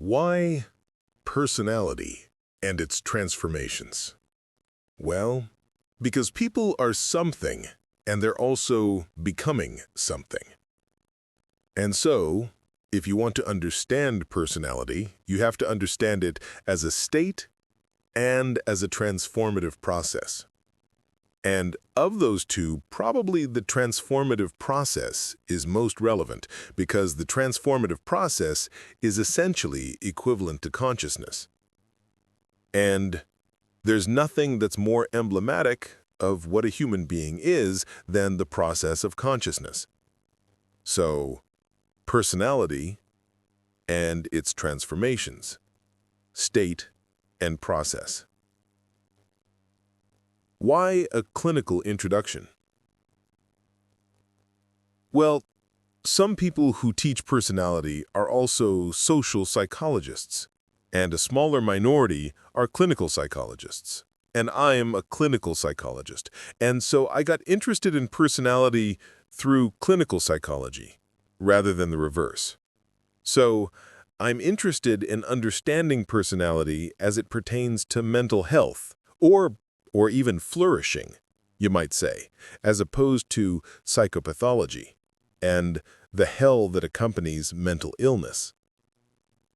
Why personality and its transformations? Well, because people are something, and they're also becoming something. And so, if you want to understand personality, you have to understand it as a state and as a transformative process. And of those two, probably the transformative process is most relevant because the transformative process is essentially equivalent to consciousness. And there's nothing that's more emblematic of what a human being is than the process of consciousness. So, personality and its transformations, state and process. Why a clinical introduction? Well, some people who teach personality are also social psychologists, and a smaller minority are clinical psychologists. And I'm a clinical psychologist, and so I got interested in personality through clinical psychology, rather than the reverse. So, I'm interested in understanding personality as it pertains to mental health, or even flourishing, you might say, as opposed to psychopathology and the hell that accompanies mental illness.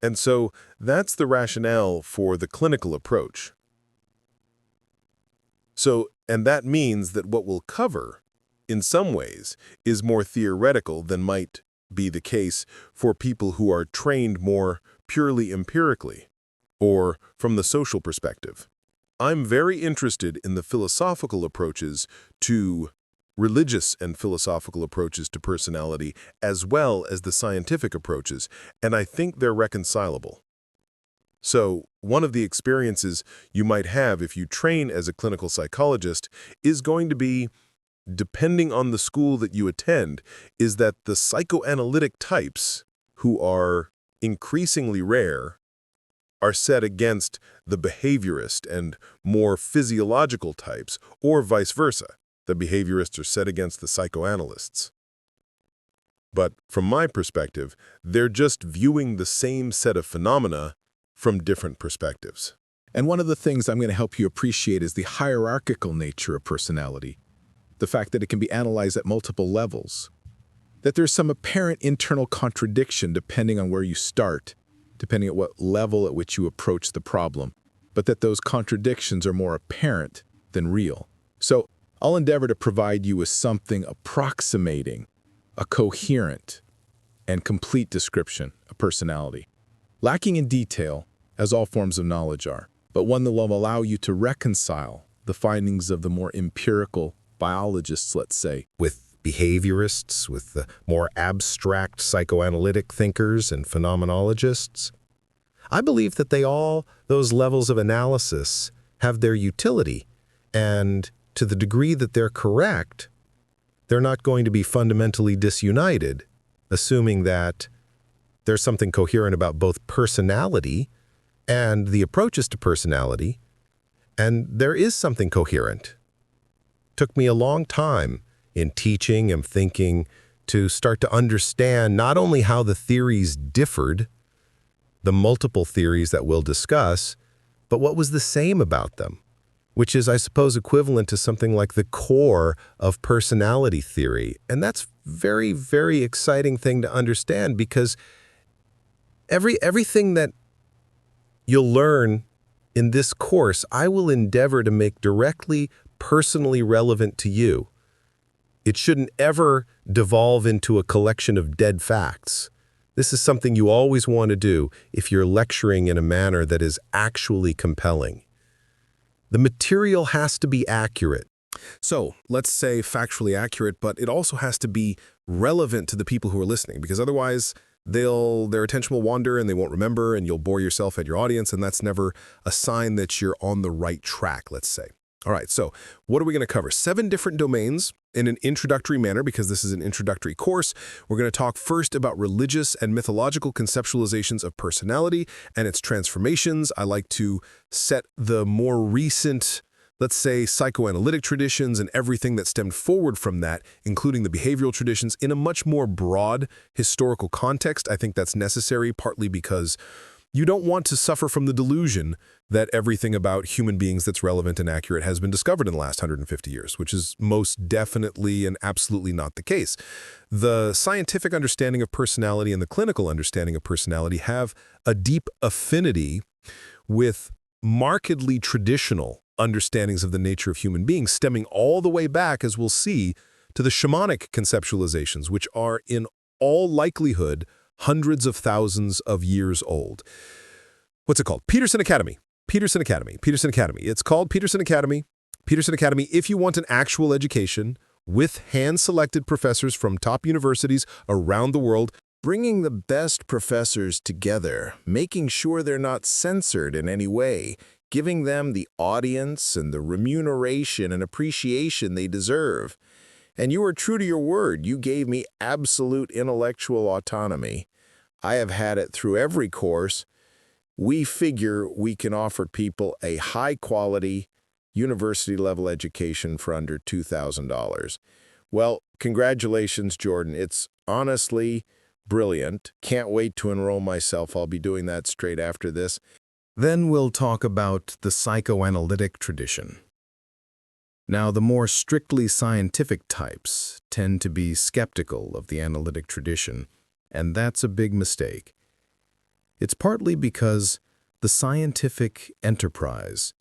And so that's the rationale for the clinical approach. And that means that what we'll cover, in some ways, is more theoretical than might be the case for people who are trained more purely empirically, or from the social perspective. I'm very interested in the philosophical approaches to religious and philosophical approaches to personality, as well as the scientific approaches, and I think they're reconcilable. So, one of the experiences you might have if you train as a clinical psychologist is going to be, depending on the school that you attend, is that the psychoanalytic types, who are increasingly rare, are set against the behaviorist and more physiological types, or vice versa. The behaviorists are set against the psychoanalysts. But from my perspective, they're just viewing the same set of phenomena from different perspectives. And one of the things I'm going to help you appreciate is the hierarchical nature of personality, the fact that it can be analyzed at multiple levels, that there's some apparent internal contradiction depending on where you start, depending on what level at which you approach the problem, but that those contradictions are more apparent than real. So I'll endeavor to provide you with something approximating a coherent and complete description of personality, lacking in detail, as all forms of knowledge are, but one that will allow you to reconcile the findings of the more empirical biologists, let's say, with behaviorists, with the more abstract psychoanalytic thinkers and phenomenologists. I believe that those levels of analysis have their utility, and to the degree that they're correct, they're not going to be fundamentally disunited, assuming that there's something coherent about both personality and the approaches to personality, and there is something coherent. Took me a long time in teaching and thinking to start to understand not only how the theories differed, the multiple theories that we'll discuss, but what was the same about them, which is, I suppose, equivalent to something like the core of personality theory. And that's very, very exciting thing to understand, because everything that you'll learn in this course, I will endeavor to make directly personally relevant to you. It shouldn't ever devolve into a collection of dead facts. This is something you always want to do if you're lecturing in a manner that is actually compelling. The material has to be accurate. So, let's say factually accurate, but it also has to be relevant to the people who are listening, because otherwise their attention will wander and they won't remember, and you'll bore yourself and your audience, and that's never a sign that you're on the right track, let's say. All right, so what are we going to cover? 7 different domains in an introductory manner, because this is an introductory course. We're going to talk first about religious and mythological conceptualizations of personality and its transformations. I like to set the more recent, let's say, psychoanalytic traditions and everything that stemmed forward from that, including the behavioral traditions, in a much more broad historical context. I think that's necessary, partly because You don't want to suffer from the delusion that everything about human beings that's relevant and accurate has been discovered in the last 150 years, which is most definitely and absolutely not the case. The scientific understanding of personality and the clinical understanding of personality have a deep affinity with markedly traditional understandings of the nature of human beings, stemming all the way back, as we'll see, to the shamanic conceptualizations, which are in all likelihood hundreds of thousands of years old. What's it called? Peterson Academy. Peterson Academy. Peterson Academy. It's called Peterson Academy. Peterson Academy, if you want an actual education with hand-selected professors from top universities around the world, Bringing the best professors together, making sure they're not censored in any way, giving them the audience and the remuneration and appreciation they deserve. And you were true to your word. You gave me absolute intellectual autonomy. I have had it through every course. We figure we can offer people a high-quality, university-level education for under $2,000. Well, congratulations, Jordan. It's honestly brilliant. Can't wait to enroll myself. I'll be doing that straight after this. Then we'll talk about the psychoanalytic tradition. Now, the more strictly scientific types tend to be skeptical of the analytic tradition, and that's a big mistake. It's partly because the scientific enterprise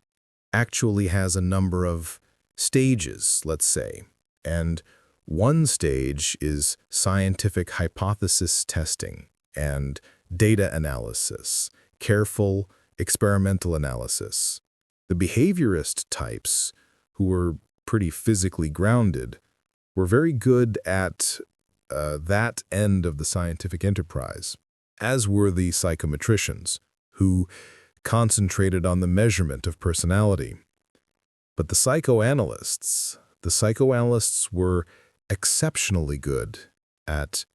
actually has a number of stages, let's say, and one stage is scientific hypothesis testing and data analysis, careful experimental analysis. The behaviorist types, who were pretty physically grounded, were very good at that end of the scientific enterprise, as were the psychometricians, who concentrated on the measurement of personality. But the psychoanalysts were exceptionally good at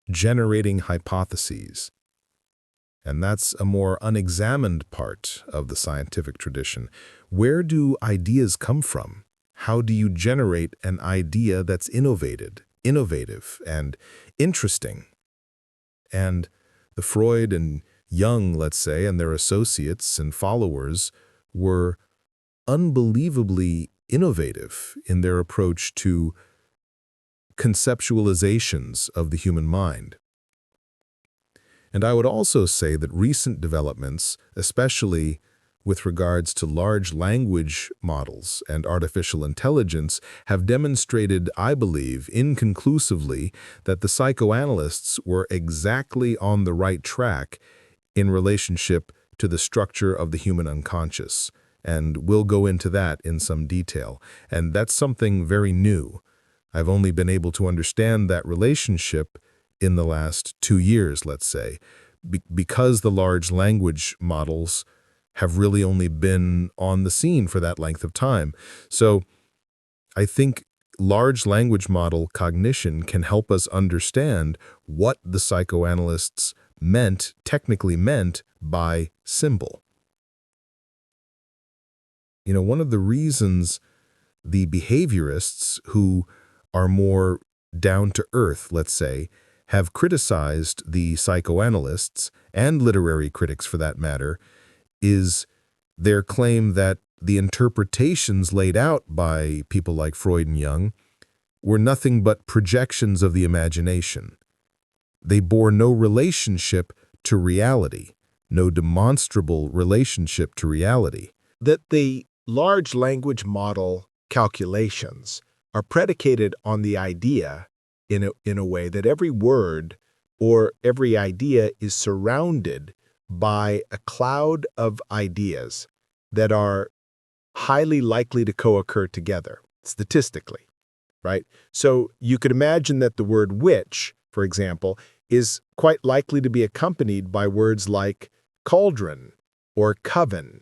generating hypotheses. And that's a more unexamined part of the scientific tradition. Where do ideas come from? How do you generate an idea that's innovative and interesting? And the Freud and Jung, let's say, and their associates and followers were unbelievably innovative in their approach to conceptualizations of the human mind. And I would also say that recent developments, especially with regards to large language models and artificial intelligence, have demonstrated, I believe, inconclusively, that the psychoanalysts were exactly on the right track in relationship to the structure of the human unconscious. And we'll go into that in some detail. And that's something very new. I've only been able to understand that relationship in the last 2 years, let's say, because the large language models have really only been on the scene for that length of time. So I think large language model cognition can help us understand what the psychoanalysts technically meant by symbol. You know, one of the reasons the behaviorists, who are more down to earth, let's say, have criticized the psychoanalysts, and literary critics for that matter, is their claim that the interpretations laid out by people like Freud and Jung were nothing but projections of the imagination. They bore no relationship to reality, no demonstrable relationship to reality. That the large language model calculations are predicated on the idea in a way that every word or every idea is surrounded by a cloud of ideas that are highly likely to co-occur together, statistically, right? So you could imagine that the word witch, for example, is quite likely to be accompanied by words like cauldron or coven,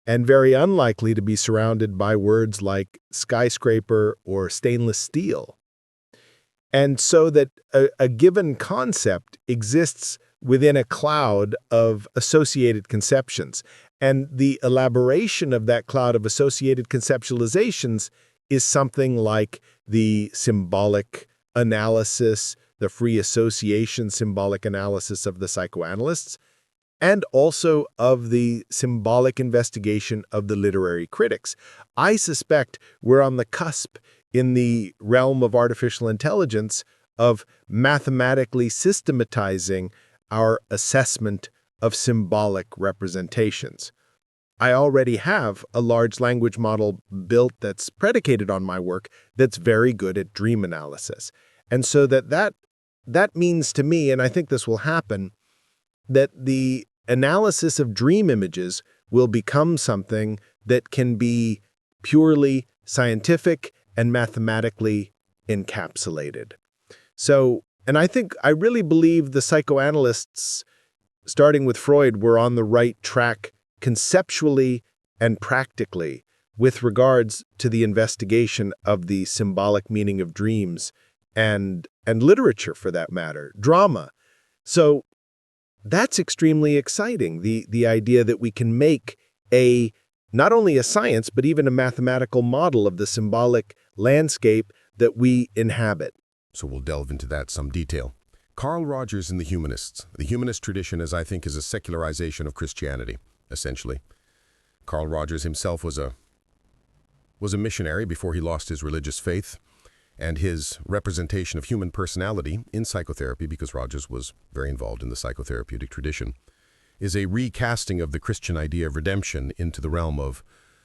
and very unlikely to be surrounded by words like skyscraper or stainless steel. And so that a given concept exists within a cloud of associated conceptions. And the elaboration of that cloud of associated conceptualizations is something like the symbolic analysis, the free association symbolic analysis of the psychoanalysts. and also of the symbolic investigation of the literary critics. I suspect we're on the cusp in the realm of artificial intelligence of mathematically systematizing our assessment of symbolic representations. I already have a large language model built that's predicated on my work that's very good at dream analysis. And so that means to me, and I think this will happen, that the analysis of dream images will become something that can be purely scientific and mathematically encapsulated. So, and I really believe the psychoanalysts, starting with Freud, were on the right track conceptually and practically with regards to the investigation of the symbolic meaning of dreams and literature, for that matter, drama. So that's extremely exciting, the idea that we can make not only a science, but even a mathematical model of the symbolic landscape that we inhabit. So we'll delve into that some detail. Carl Rogers and the humanists. The humanist tradition, as I think, is a secularization of Christianity, essentially. Carl Rogers himself was a missionary before he lost his religious faith, and his representation of human personality in psychotherapy, because Rogers was very involved in the psychotherapeutic tradition, is a recasting of the Christian idea of redemption into the realm of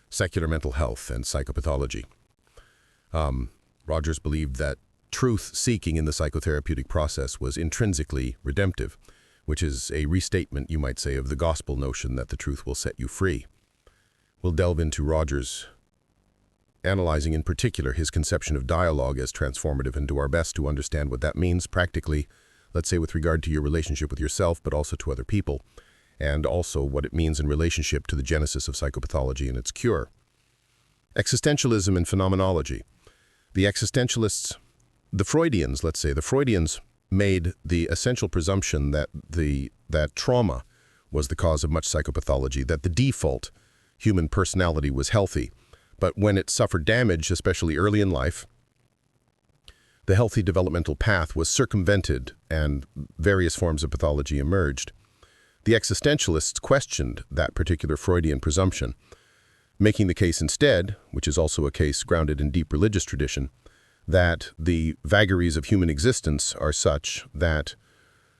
secular mental health and psychopathology. Rogers believed that truth-seeking in the psychotherapeutic process was intrinsically redemptive, which is a restatement, you might say, of the gospel notion that the truth will set you free. We'll delve into Rogers, analyzing in particular his conception of dialogue as transformative, and do our best to understand what that means practically, let's say with regard to your relationship with yourself, but also to other people, and also what it means in relationship to the genesis of psychopathology and its cure. Existentialism and phenomenology. The existentialists, the Freudians made the essential presumption that trauma was the cause of much psychopathology, that the default human personality was healthy, but when it suffered damage, especially early in life, the healthy developmental path was circumvented and various forms of pathology emerged. The existentialists questioned that particular Freudian presumption, making the case instead, which is also a case grounded in deep religious tradition, that the vagaries of human existence are such that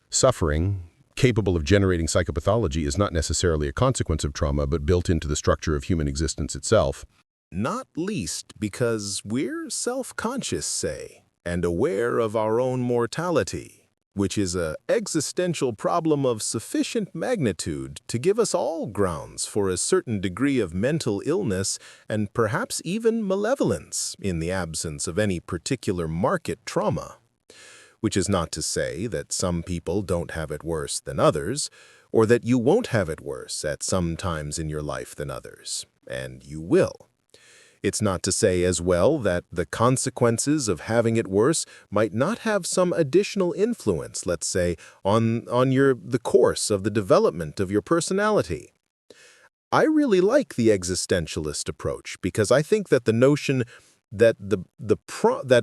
suffering, capable of generating psychopathology, is not necessarily a consequence of trauma, but built into the structure of human existence itself. Not least because we're self-conscious, say, and aware of our own mortality, which is an existential problem of sufficient magnitude to give us all grounds for a certain degree of mental illness and perhaps even malevolence in the absence of any particular market trauma. Which is not to say that some people don't have it worse than others, or that you won't have it worse at some times in your life than others, and you will. It's not to say as well that the consequences of having it worse might not have some additional influence, let's say, on the course of the development of your personality. I really like the existentialist approach because I think that the notion that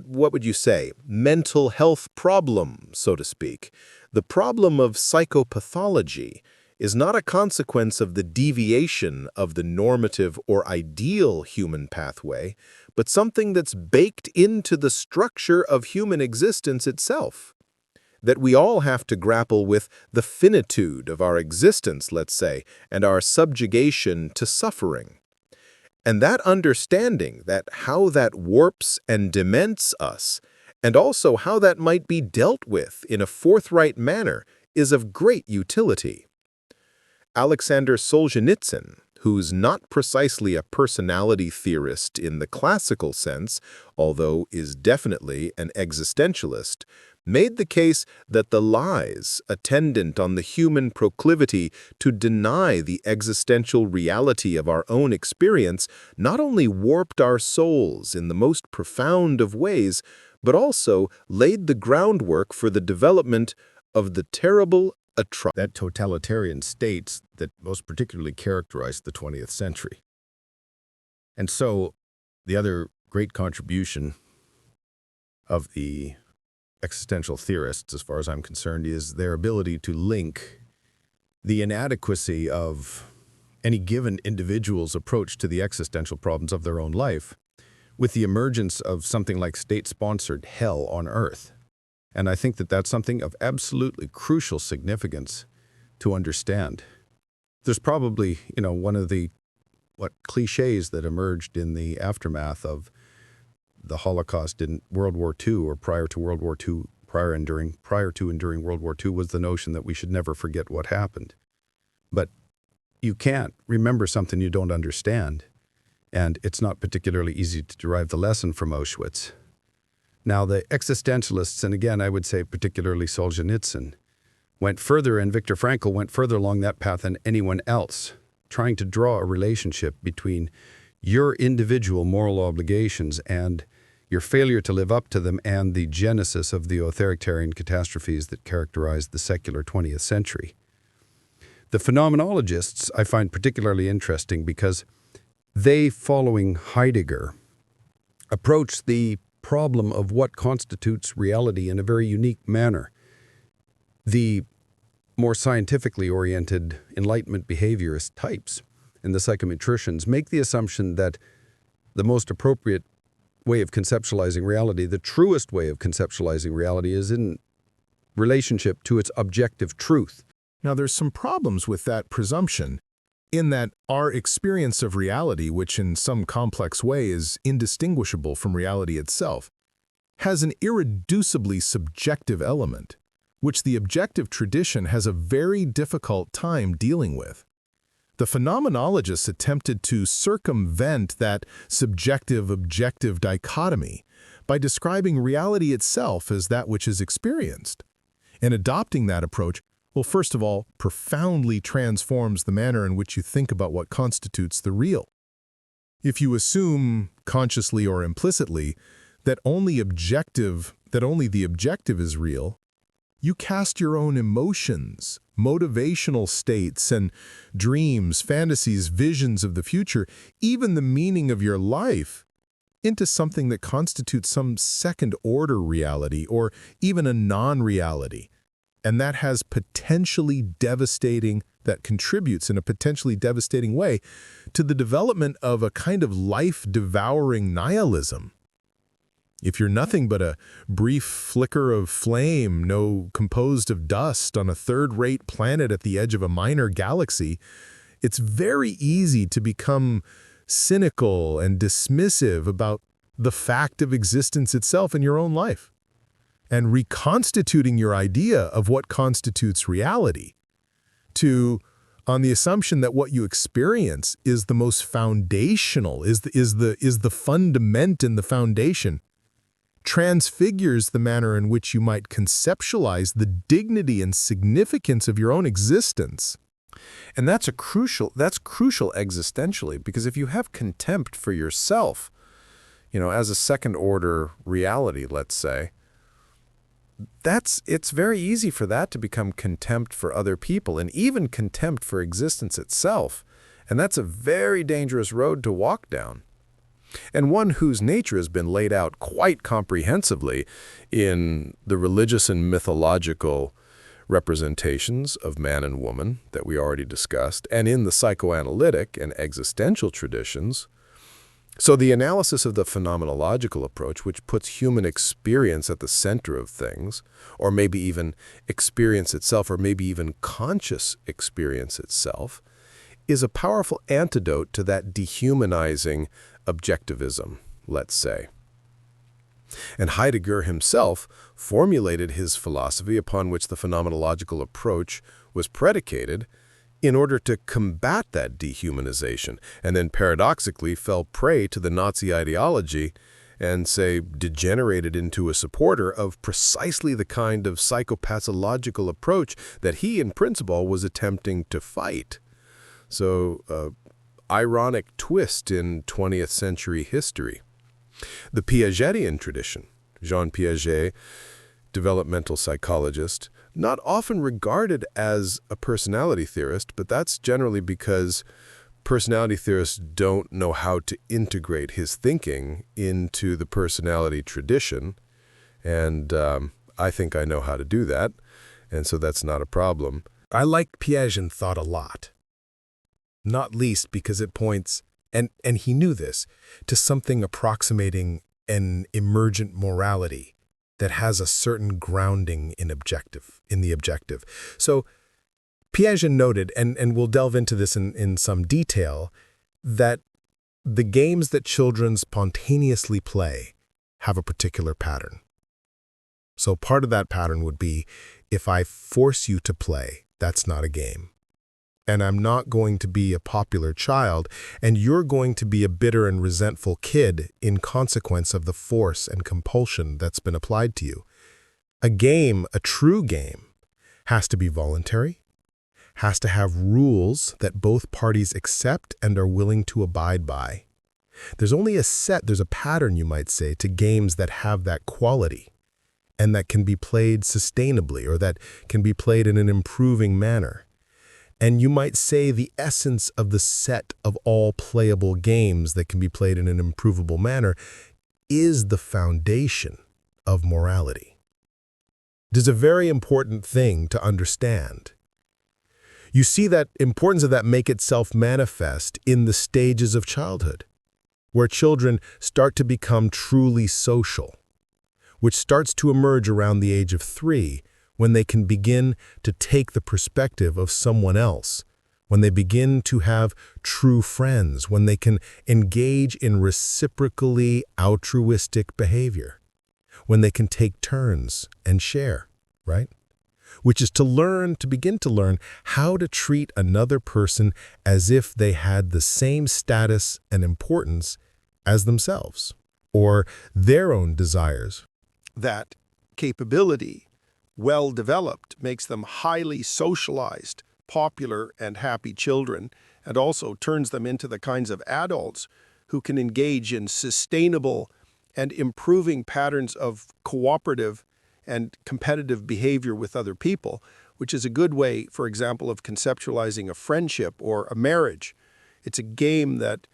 what would you say, mental health problem, so to speak, the problem of psychopathology is not a consequence of the deviation of the normative or ideal human pathway, but something that's baked into the structure of human existence itself. That we all have to grapple with the finitude of our existence, let's say, and our subjugation to suffering. And that understanding that how that warps and dements us, and also how that might be dealt with in a forthright manner, is of great utility. Alexander Solzhenitsyn, who's not precisely a personality theorist in the classical sense, although is definitely an existentialist, made the case that the lies attendant on the human proclivity to deny the existential reality of our own experience not only warped our souls in the most profound of ways, but also laid the groundwork for the development of the terrible that totalitarian states that most particularly characterized the 20th century. And so the other great contribution of the existential theorists, as far as I'm concerned, is their ability to link the inadequacy of any given individual's approach to the existential problems of their own life with the emergence of something like state-sponsored hell on earth. And I think that that's something of absolutely crucial significance to understand. There's probably, one of the cliches that emerged in the aftermath of the Holocaust in World War II or prior to World War II, prior to and during World War II was the notion that we should never forget what happened. But you can't remember something you don't understand, and it's not particularly easy to derive the lesson from Auschwitz. Now, the existentialists, and again, I would say particularly Solzhenitsyn, went further, and Viktor Frankl went further along that path than anyone else, trying to draw a relationship between your individual moral obligations and your failure to live up to them and the genesis of the authoritarian catastrophes that characterized the secular 20th century. The phenomenologists I find particularly interesting because they, following Heidegger, approach the problem of what constitutes reality in a very unique manner. The more scientifically oriented Enlightenment behaviorist types and the psychometricians make the assumption that the most appropriate way of conceptualizing reality, the truest way of conceptualizing reality, is in relationship to its objective truth. Now, there's some problems with that presumption, in that our experience of reality, which in some complex way is indistinguishable from reality itself, has an irreducibly subjective element, which the objective tradition has a very difficult time dealing with. The phenomenologists attempted to circumvent that subjective-objective dichotomy by describing reality itself as that which is experienced. And adopting that approach, well, first of all, profoundly transforms the manner in which you think about what constitutes the real. If you assume, consciously or implicitly, that only the objective is real, you cast your own emotions, motivational states, and dreams, fantasies, visions of the future, even the meaning of your life, into something that constitutes some second-order reality or even a non-reality. And that contributes in a potentially devastating way to the development of a kind of life-devouring nihilism. If you're nothing but a brief flicker of flame, composed of dust on a third-rate planet at the edge of a minor galaxy, it's very easy to become cynical and dismissive about the fact of existence itself in your own life, and reconstituting your idea of what constitutes reality on the assumption that what you experience is the most foundational, is the fundament and the foundation, transfigures the manner in which you might conceptualize the dignity and significance of your own existence. And that's crucial existentially, because if you have contempt for yourself, as a second-order reality, let's say, it's very easy for that to become contempt for other people and even contempt for existence itself. And that's a very dangerous road to walk down, and one whose nature has been laid out quite comprehensively in the religious and mythological representations of man and woman that we already discussed, and in the psychoanalytic and existential traditions. So the analysis of the phenomenological approach, which puts human experience at the center of things, or maybe even experience itself, or maybe even conscious experience itself, is a powerful antidote to that dehumanizing objectivism, let's say. And Heidegger himself formulated his philosophy upon which the phenomenological approach was predicated in order to combat that dehumanization, and then paradoxically fell prey to the Nazi ideology and, degenerated into a supporter of precisely the kind of psychopathological approach that he, in principle, was attempting to fight. So, ironic twist in 20th century history. The Piagetian tradition, Jean Piaget, developmental psychologist, not often regarded as a personality theorist, but that's generally because personality theorists don't know how to integrate his thinking into the personality tradition, and I think I know how to do that, and so that's not a problem. I like Piaget thought a lot, not least because it points, and he knew this, to something approximating an emergent morality that has a certain grounding in the objective. So Piaget noted, and we'll delve into this in some detail, that the games that children spontaneously play have a particular pattern. So part of that pattern would be, if I force you to play, that's not a game. And I'm not going to be a popular child, and you're going to be a bitter and resentful kid in consequence of the force and compulsion that's been applied to you. A game, a true game, has to be voluntary, has to have rules that both parties accept and are willing to abide by. There's a pattern, you might say, to games that have that quality and that can be played sustainably, or that can be played in an improving manner. And you might say the essence of the set of all playable games that can be played in an improvable manner is the foundation of morality. It is a very important thing to understand. You see that importance of that make itself manifest in the stages of childhood, where children start to become truly social, which starts to emerge around the age of 3, when they can begin to take the perspective of someone else, when they begin to have true friends, when they can engage in reciprocally altruistic behavior, when they can take turns and share, right? Which is to begin to learn how to treat another person as if they had the same status and importance as themselves, or their own desires. That capability, well developed, makes them highly socialized, popular, and happy children, and also turns them into the kinds of adults who can engage in sustainable and improving patterns of cooperative and competitive behavior with other people, which is a good way, for example, of conceptualizing a friendship or a marriage. It's a game that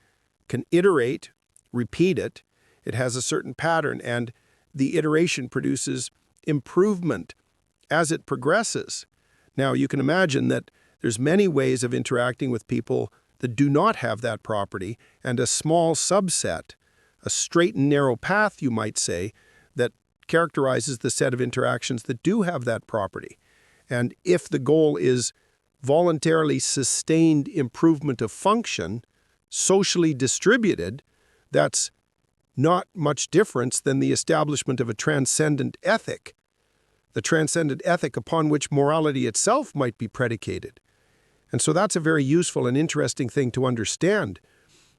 can iterate, repeat it. It has a certain pattern, and the iteration produces improvement as it progresses. Now, you can imagine that there's many ways of interacting with people that do not have that property, and a small subset, a straight and narrow path, you might say, that characterizes the set of interactions that do have that property. And if the goal is voluntarily sustained improvement of function, socially distributed, that's not much difference than the establishment of a transcendent ethic, the transcendent ethic upon which morality itself might be predicated. And so that's a very useful and interesting thing to understand.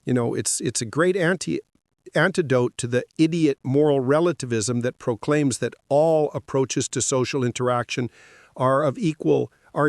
You know, it's a great antidote to the idiot moral relativism that proclaims that all approaches to social interaction are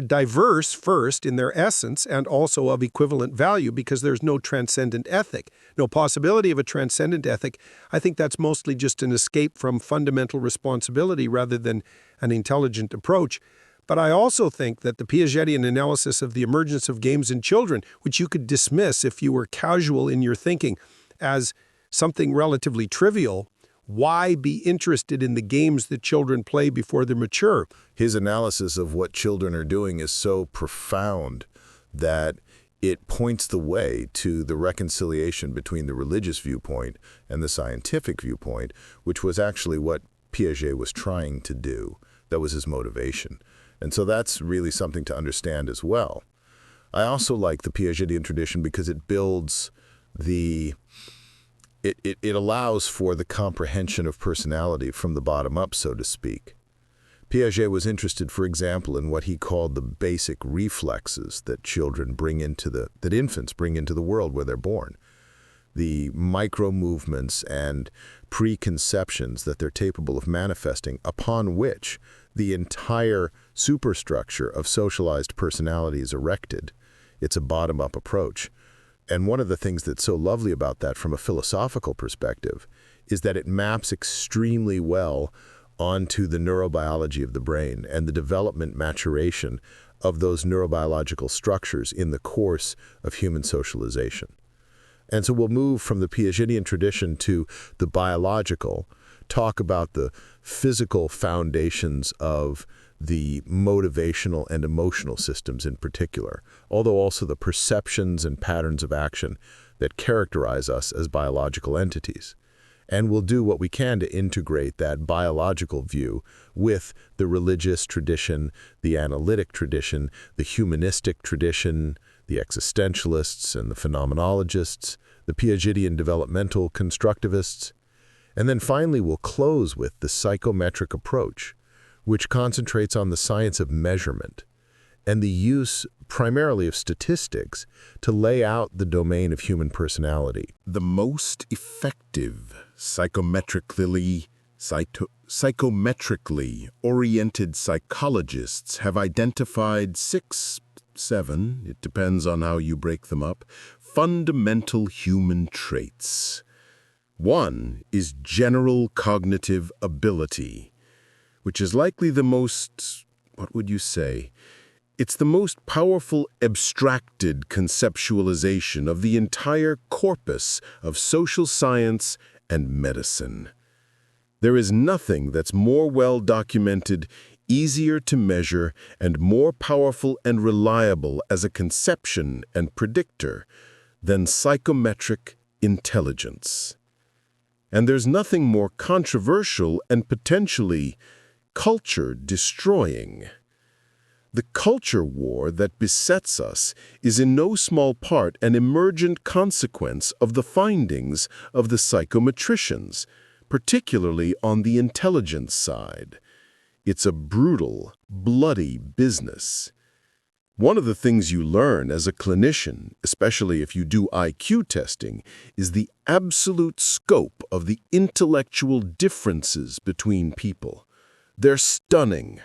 diverse first in their essence and also of equivalent value, because there's no transcendent ethic, no possibility of a transcendent ethic. I think that's mostly just an escape from fundamental responsibility rather than an intelligent approach. But I also think that the Piagetian analysis of the emergence of games in children, which you could dismiss if you were casual in your thinking as something relatively trivial, why be interested in the games that children play before they're mature? His analysis of what children are doing is so profound that it points the way to the reconciliation between the religious viewpoint and the scientific viewpoint, which was actually what Piaget was trying to do. That was his motivation. And so that's really something to understand as well. I also like the Piagetian tradition because it builds it allows for the comprehension of personality from the bottom up, so to speak. Piaget was interested, for example, in what he called the basic reflexes that infants bring into the world where they're born. The micro movements and preconceptions that they're capable of manifesting, upon which the entire superstructure of socialized personality is erected. It's a bottom-up approach. And one of the things that's so lovely about that from a philosophical perspective is that it maps extremely well onto the neurobiology of the brain and the development maturation of those neurobiological structures in the course of human socialization. And so we'll move from the Piagetian tradition to the biological, talk about the physical foundations of the motivational and emotional systems in particular, although also the perceptions and patterns of action that characterize us as biological entities. And we'll do what we can to integrate that biological view with the religious tradition, the analytic tradition, the humanistic tradition, the existentialists and the phenomenologists, the Piagetian developmental constructivists. And then finally, we'll close with the psychometric approach, which concentrates on the science of measurement and the use primarily of statistics to lay out the domain of human personality. The most effective psychometrically oriented psychologists have identified 6, 7, it depends on how you break them up, fundamental human traits. One is general cognitive ability, which is likely the most, what would you say? It's the most powerful abstracted conceptualization of the entire corpus of social science and medicine. There is nothing that's more well documented, easier to measure, and more powerful and reliable as a conception and predictor than psychometric intelligence. And there's nothing more controversial and potentially culture-destroying. The culture war that besets us is in no small part an emergent consequence of the findings of the psychometricians, particularly on the intelligence side. It's a brutal, bloody business. One of the things you learn as a clinician, especially if you do IQ testing, is the absolute scope of the intellectual differences between people. They're stunning.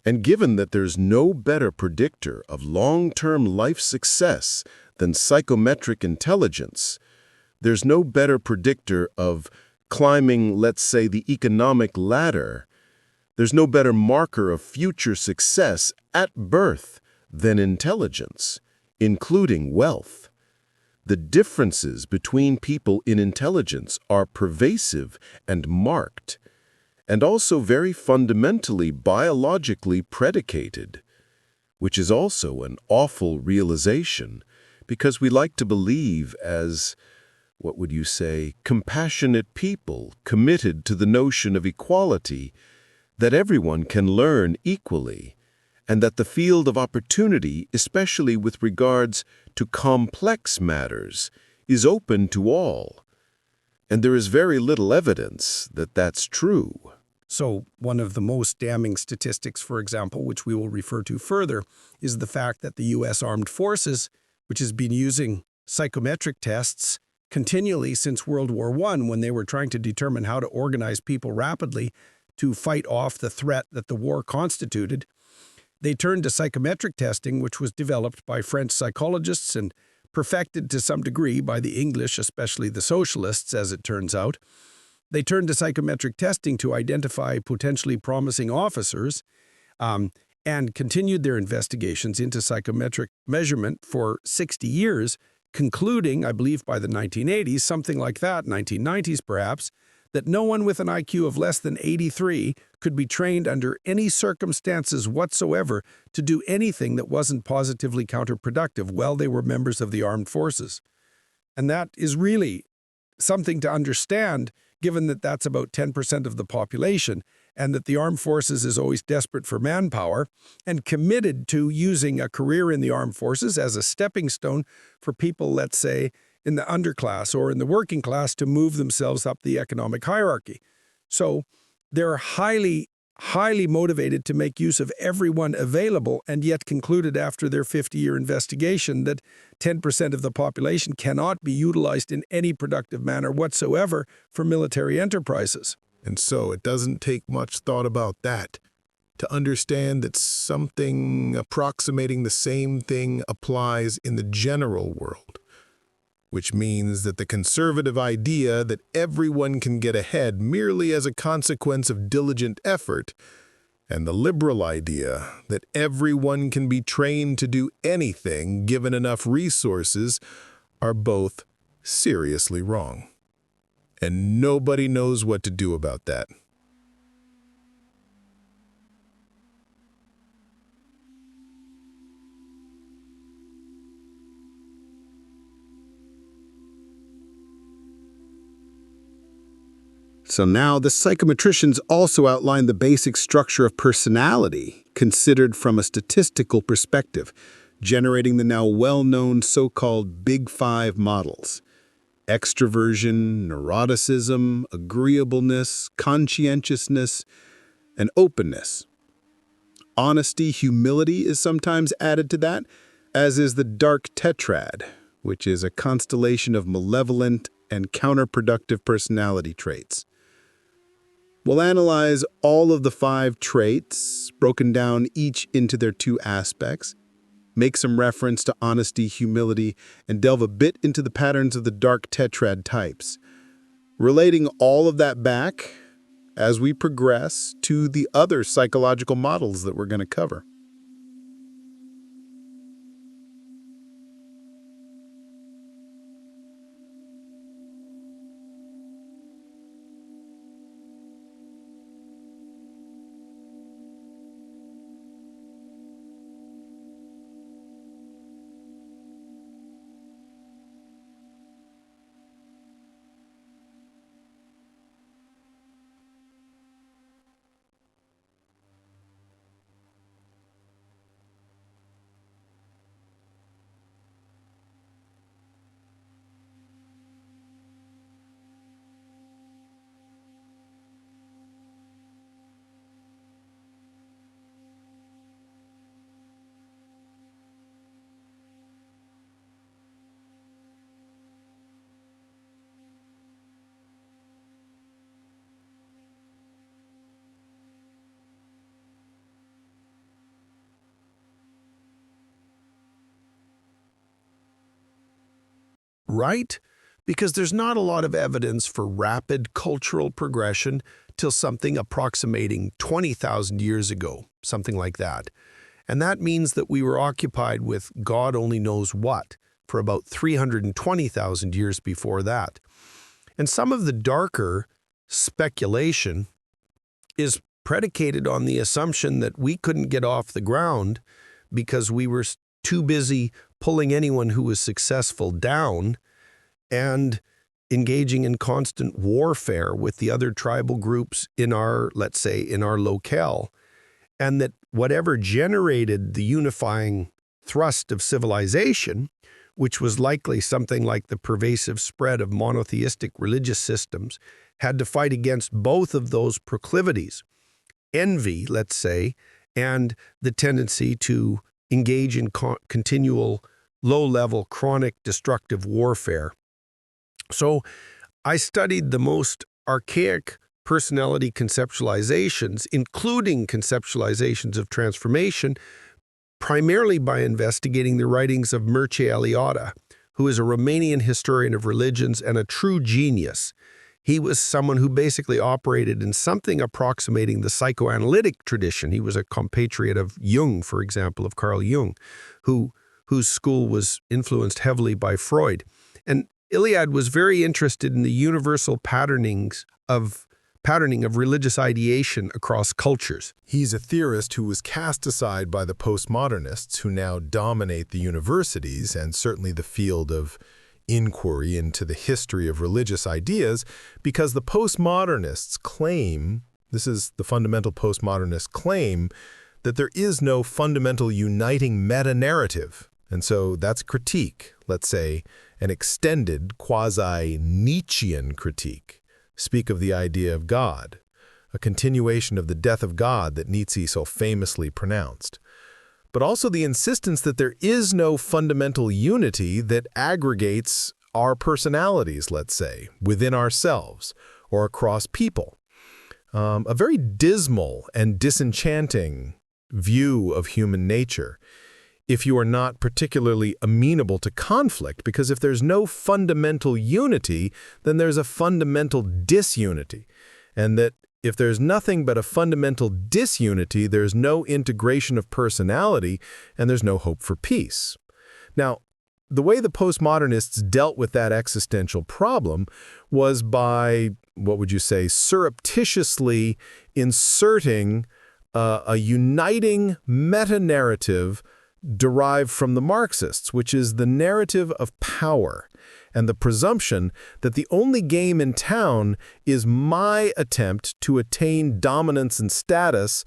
And given that there's no better predictor of long-term life success than psychometric intelligence, there's no better predictor of climbing, let's say, the economic ladder. There's no better marker of future success at birth than intelligence, including wealth. The differences between people in intelligence are pervasive and marked, and also very fundamentally biologically predicated, which is also an awful realization because we like to believe as, what would you say, compassionate people committed to the notion of equality, that everyone can learn equally, and that the field of opportunity, especially with regards to complex matters, is open to all. And there is very little evidence that that's true. So one of the most damning statistics, for example, which we will refer to further, is the fact that the U.S. Armed Forces, which has been using psychometric tests continually since World War I, when they were trying to determine how to organize people rapidly to fight off the threat that the war constituted, they turned to psychometric testing, which was developed by French psychologists and perfected to some degree by the English, especially the socialists, as it turns out. They turned to psychometric testing to identify potentially promising officers and continued their investigations into psychometric measurement for 60 years, concluding, I believe by the 1980s, something like that, 1990s perhaps, that no one with an IQ of less than 83 could be trained under any circumstances whatsoever to do anything that wasn't positively counterproductive while they were members of the armed forces. And that is really something to understand, given that that's about 10% of the population, and that the armed forces is always desperate for manpower and committed to using a career in the armed forces as a stepping stone for people, let's say, in the underclass or in the working class to move themselves up the economic hierarchy. So they're highly motivated to make use of everyone available, and yet concluded after their 50-year investigation that 10% of the population cannot be utilized in any productive manner whatsoever for military enterprises. And so it doesn't take much thought about that to understand that something approximating the same thing applies in the general world, which means that the conservative idea that everyone can get ahead merely as a consequence of diligent effort, and the liberal idea that everyone can be trained to do anything given enough resources, are both seriously wrong. And nobody knows what to do about that. So now the psychometricians also outline the basic structure of personality, considered from a statistical perspective, generating the now well-known so-called Big Five models: extroversion, neuroticism, agreeableness, conscientiousness, and openness. Honesty, humility is sometimes added to that, as is the dark tetrad, which is a constellation of malevolent and counterproductive personality traits. We'll analyze all of the 5 traits, broken down each into their 2 aspects, make some reference to honesty, humility, and delve a bit into the patterns of the dark tetrad types, relating all of that back as we progress to the other psychological models that we're going to cover. Right? Because there's not a lot of evidence for rapid cultural progression till something approximating 20,000 years ago, something like that. And that means that we were occupied with God only knows what for about 320,000 years before that. And some of the darker speculation is predicated on the assumption that we couldn't get off the ground because we were too busy pulling anyone who was successful down and engaging in constant warfare with the other tribal groups in our, let's say, in our locale, and that whatever generated the unifying thrust of civilization, which was likely something like the pervasive spread of monotheistic religious systems, had to fight against both of those proclivities, envy, let's say, and the tendency to engage in continual low-level chronic destructive warfare. So I studied the most archaic personality conceptualizations, including conceptualizations of transformation, primarily by investigating the writings of Mircea Eliade, who is a Romanian historian of religions and a true genius. He was someone who basically operated in something approximating the psychoanalytic tradition. He was a compatriot of Jung, for example, of Carl Jung, whose school was influenced heavily by Freud. And Eliade was very interested in the universal patterning of religious ideation across cultures. He's a theorist who was cast aside by the postmodernists who now dominate the universities and certainly the field of inquiry into the history of religious ideas, because the postmodernists claim, this is the fundamental postmodernist claim, that there is no fundamental uniting meta-narrative. And so that's critique, let's say, an extended quasi-Nietzschean critique. Speak of the idea of God, a continuation of the death of God that Nietzsche so famously pronounced. But also the insistence that there is no fundamental unity that aggregates our personalities, let's say, within ourselves or across people. A very dismal and disenchanting view of human nature if you are not particularly amenable to conflict, because if there's no fundamental unity, then there's a fundamental disunity, and that if there's nothing but a fundamental disunity, there's no integration of personality, and there's no hope for peace. Now, the way the postmodernists dealt with that existential problem was by, what would you say, surreptitiously inserting a uniting meta-narrative derive from the Marxists, which is the narrative of power and the presumption that the only game in town is my attempt to attain dominance and status,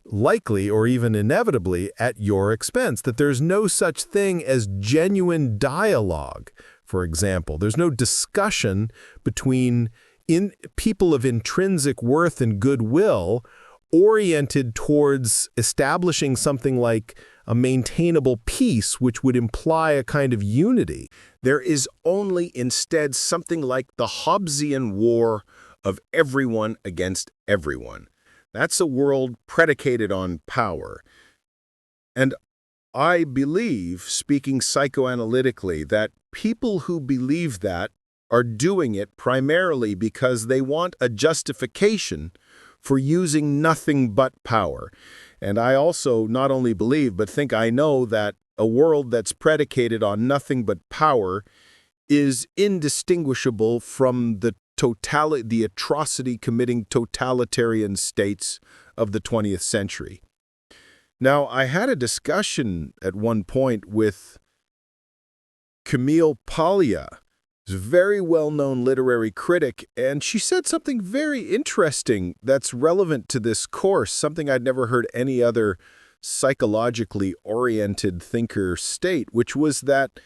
likely or even inevitably at your expense, that there's no such thing as genuine dialogue. For example, there's no discussion between people of intrinsic worth and goodwill oriented towards establishing something like a maintainable peace, which would imply a kind of unity. There is only instead something like the Hobbesian war of everyone against everyone. That's a world predicated on power. And I believe, speaking psychoanalytically, that people who believe that are doing it primarily because they want a justification for using nothing but power. And I also not only believe, but think I know that a world that's predicated on nothing but power is indistinguishable from the atrocity-committing totalitarian states of the 20th century. Now, I had a discussion at one point with Camille Paglia, a very well-known literary critic, and she said something very interesting that's relevant to this course, something I'd never heard any other psychologically oriented thinker state, which was that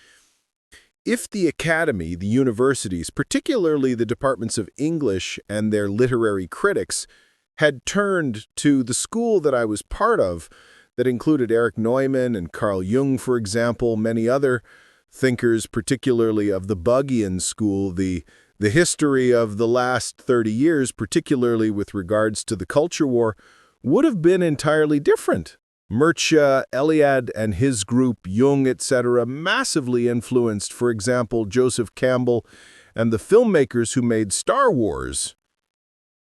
if the academy, the universities, particularly the departments of English and their literary critics, had turned to the school that I was part of, that included Erich Neumann and Carl Jung, for example, many other thinkers, particularly of the Buggian school, the history of the last 30 years, particularly with regards to the culture war, would have been entirely different. Mircea Eliade and his group, Jung, etc., massively influenced, for example, Joseph Campbell and the filmmakers who made Star Wars,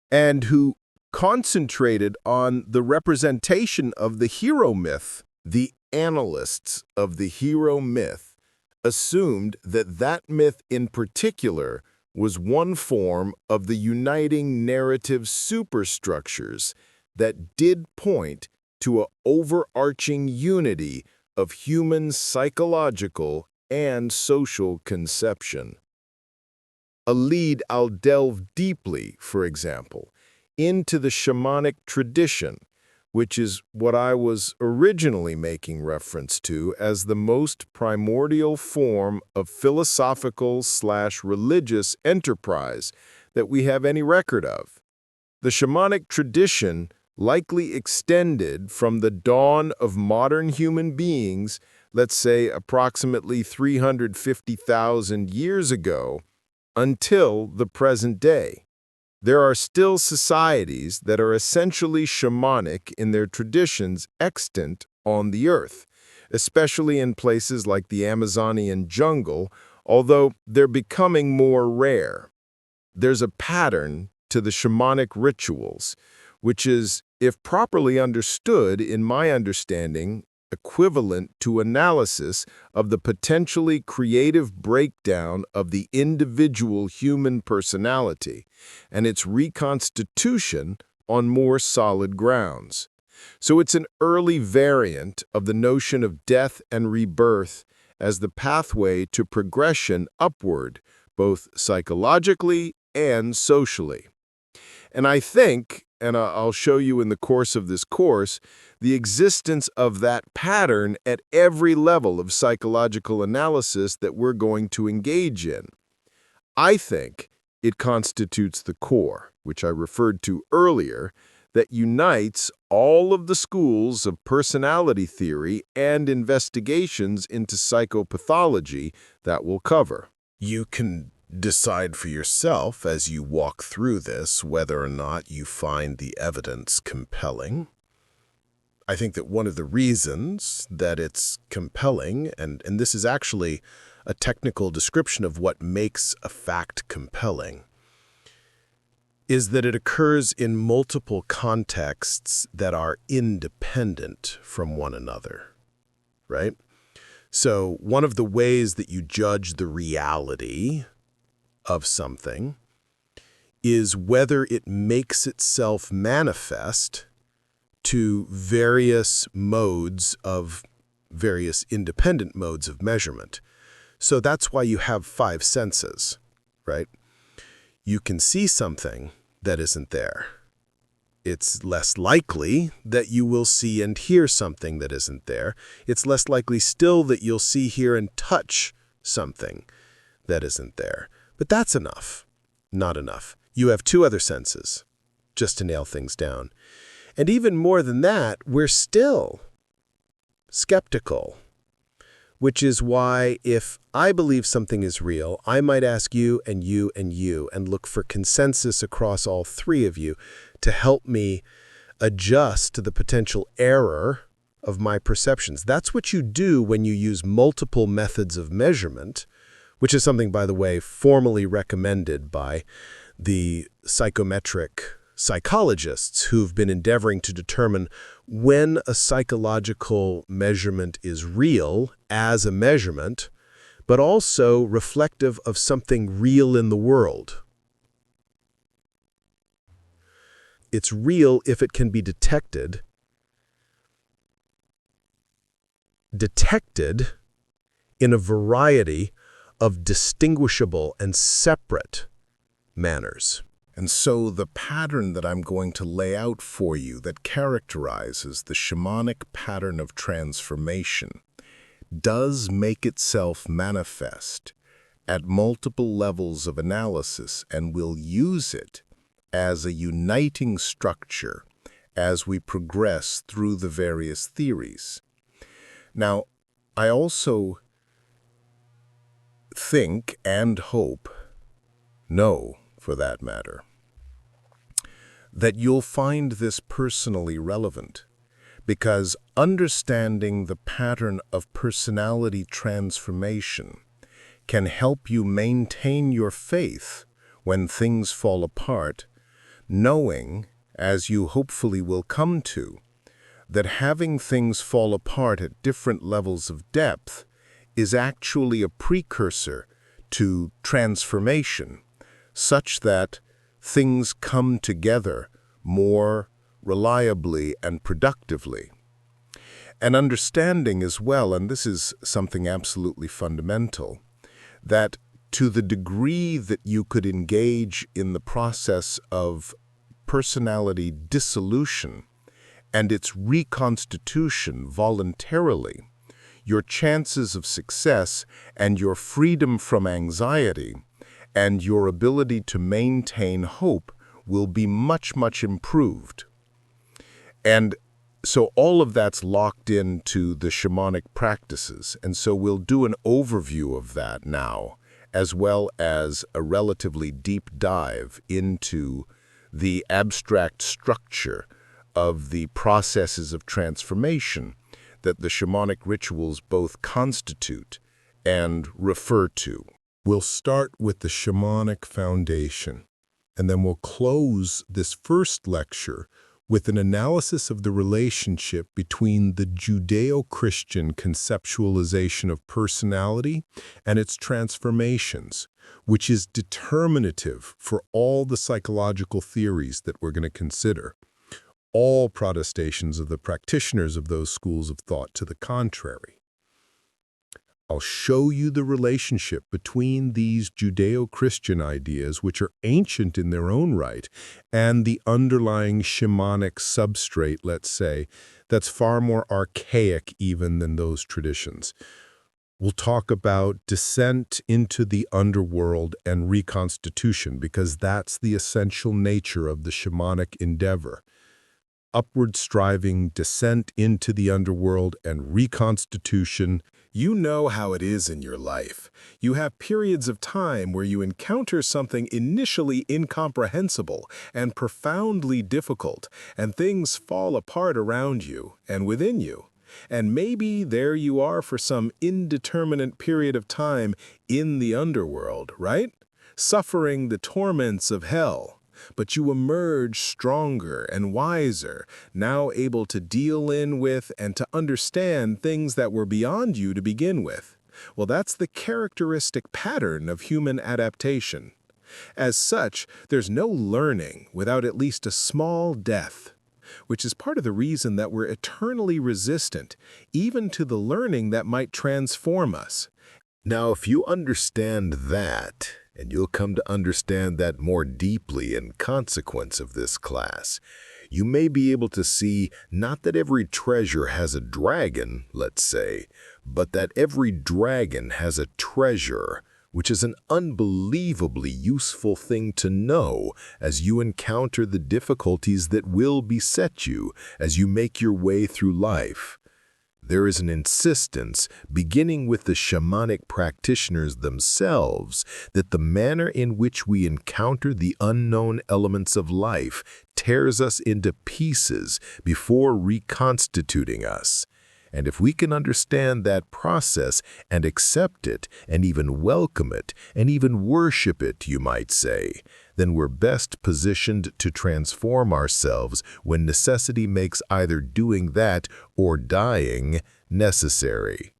and who concentrated on the representation of the hero myth. The analysts of the hero myth assumed that that myth in particular was one form of the uniting narrative superstructures that did point to an overarching unity of human psychological and social conception. I'll delve deeply, for example, into the shamanic tradition, which is what I was originally making reference to as the most primordial form of philosophical/religious enterprise that we have any record of. The shamanic tradition likely extended from the dawn of modern human beings, let's say approximately 350,000 years ago, until the present day. There are still societies that are essentially shamanic in their traditions extant on the earth, especially in places like the Amazonian jungle, although they're becoming more rare. There's a pattern to the shamanic rituals, which is, if properly understood, in my understanding, equivalent to analysis of the potentially creative breakdown of the individual human personality and its reconstitution on more solid grounds. So it's an early variant of the notion of death and rebirth as the pathway to progression upward, both psychologically and socially. And I think, and I'll show you in the course of this course, the existence of that pattern at every level of psychological analysis that we're going to engage in. I think it constitutes the core, which I referred to earlier, that unites all of the schools of personality theory and investigations into psychopathology that we'll cover. You can decide for yourself as you walk through this whether or not you find the evidence compelling. I think that one of the reasons that it's compelling, and this is actually a technical description of what makes a fact compelling, is that it occurs in multiple contexts that are independent from one another, right? So one of the ways that you judge the reality of something is whether it makes itself manifest to various modes of various independent modes of measurement. So that's why you have 5 senses, right? You can see something that isn't there. It's less likely that you will see and hear something that isn't there. It's less likely still that you'll see, hear, and touch something that isn't there. But that's enough. Not enough. You have 2 other senses, just to nail things down. And even more than that, we're still skeptical. Which is why if I believe something is real, I might ask you and you and you and look for consensus across all 3 of you to help me adjust to the potential error of my perceptions. That's what you do when you use multiple methods of measurement, which is something, by the way, formally recommended by the psychometric psychologists who've been endeavoring to determine when a psychological measurement is real as a measurement, but also reflective of something real in the world. It's real if it can be detected in a variety of distinguishable and separate manners. And so the pattern that I'm going to lay out for you that characterizes the shamanic pattern of transformation does make itself manifest at multiple levels of analysis, and will use it as a uniting structure as we progress through the various theories. Now, I also think and hope, know for that matter, that you'll find this personally relevant, because understanding the pattern of personality transformation can help you maintain your faith when things fall apart, knowing, as you hopefully will come to, that having things fall apart at different levels of depth is actually a precursor to transformation, such that things come together more reliably and productively. And understanding as well, and this is something absolutely fundamental, that to the degree that you could engage in the process of personality dissolution and its reconstitution voluntarily, your chances of success and your freedom from anxiety and your ability to maintain hope will be much, much improved. And so all of that's locked into the shamanic practices, and so we'll do an overview of that now, as well as a relatively deep dive into the abstract structure of the processes of transformation that the shamanic rituals both constitute and refer to. We'll start with the shamanic foundation, and then we'll close this first lecture with an analysis of the relationship between the Judeo-Christian conceptualization of personality and its transformations, which is determinative for all the psychological theories that we're going to consider. All protestations of the practitioners of those schools of thought to the contrary. I'll show you the relationship between these Judeo-Christian ideas, which are ancient in their own right, and the underlying shamanic substrate, let's say, that's far more archaic even than those traditions. We'll talk about descent into the underworld and reconstitution, because that's the essential nature of the shamanic endeavor. Upward striving, descent into the underworld, and reconstitution. You know how it is in your life. You have periods of time where you encounter something initially incomprehensible and profoundly difficult, and things fall apart around you and within you. And maybe there you are for some indeterminate period of time in the underworld, right? Suffering the torments of hell. But you emerge stronger and wiser, now able to deal in with and to understand things that were beyond you to begin with. Well, that's the characteristic pattern of human adaptation. As such, there's no learning without at least a small death. which is part of the reason that we're eternally resistant, even to the learning that might transform us. Now, if you understand that, and you'll come to understand that more deeply in consequence of this class, you may be able to see not that every treasure has a dragon, let's say, but that every dragon has a treasure, which is an unbelievably useful thing to know as you encounter the difficulties that will beset you as you make your way through life. There is an insistence, beginning with the shamanic practitioners themselves, that the manner in which we encounter the unknown elements of life tears us into pieces before reconstituting us. And if we can understand that process and accept it and even welcome it and even worship it, you might say, then we're best positioned to transform ourselves when necessity makes either doing that or dying necessary.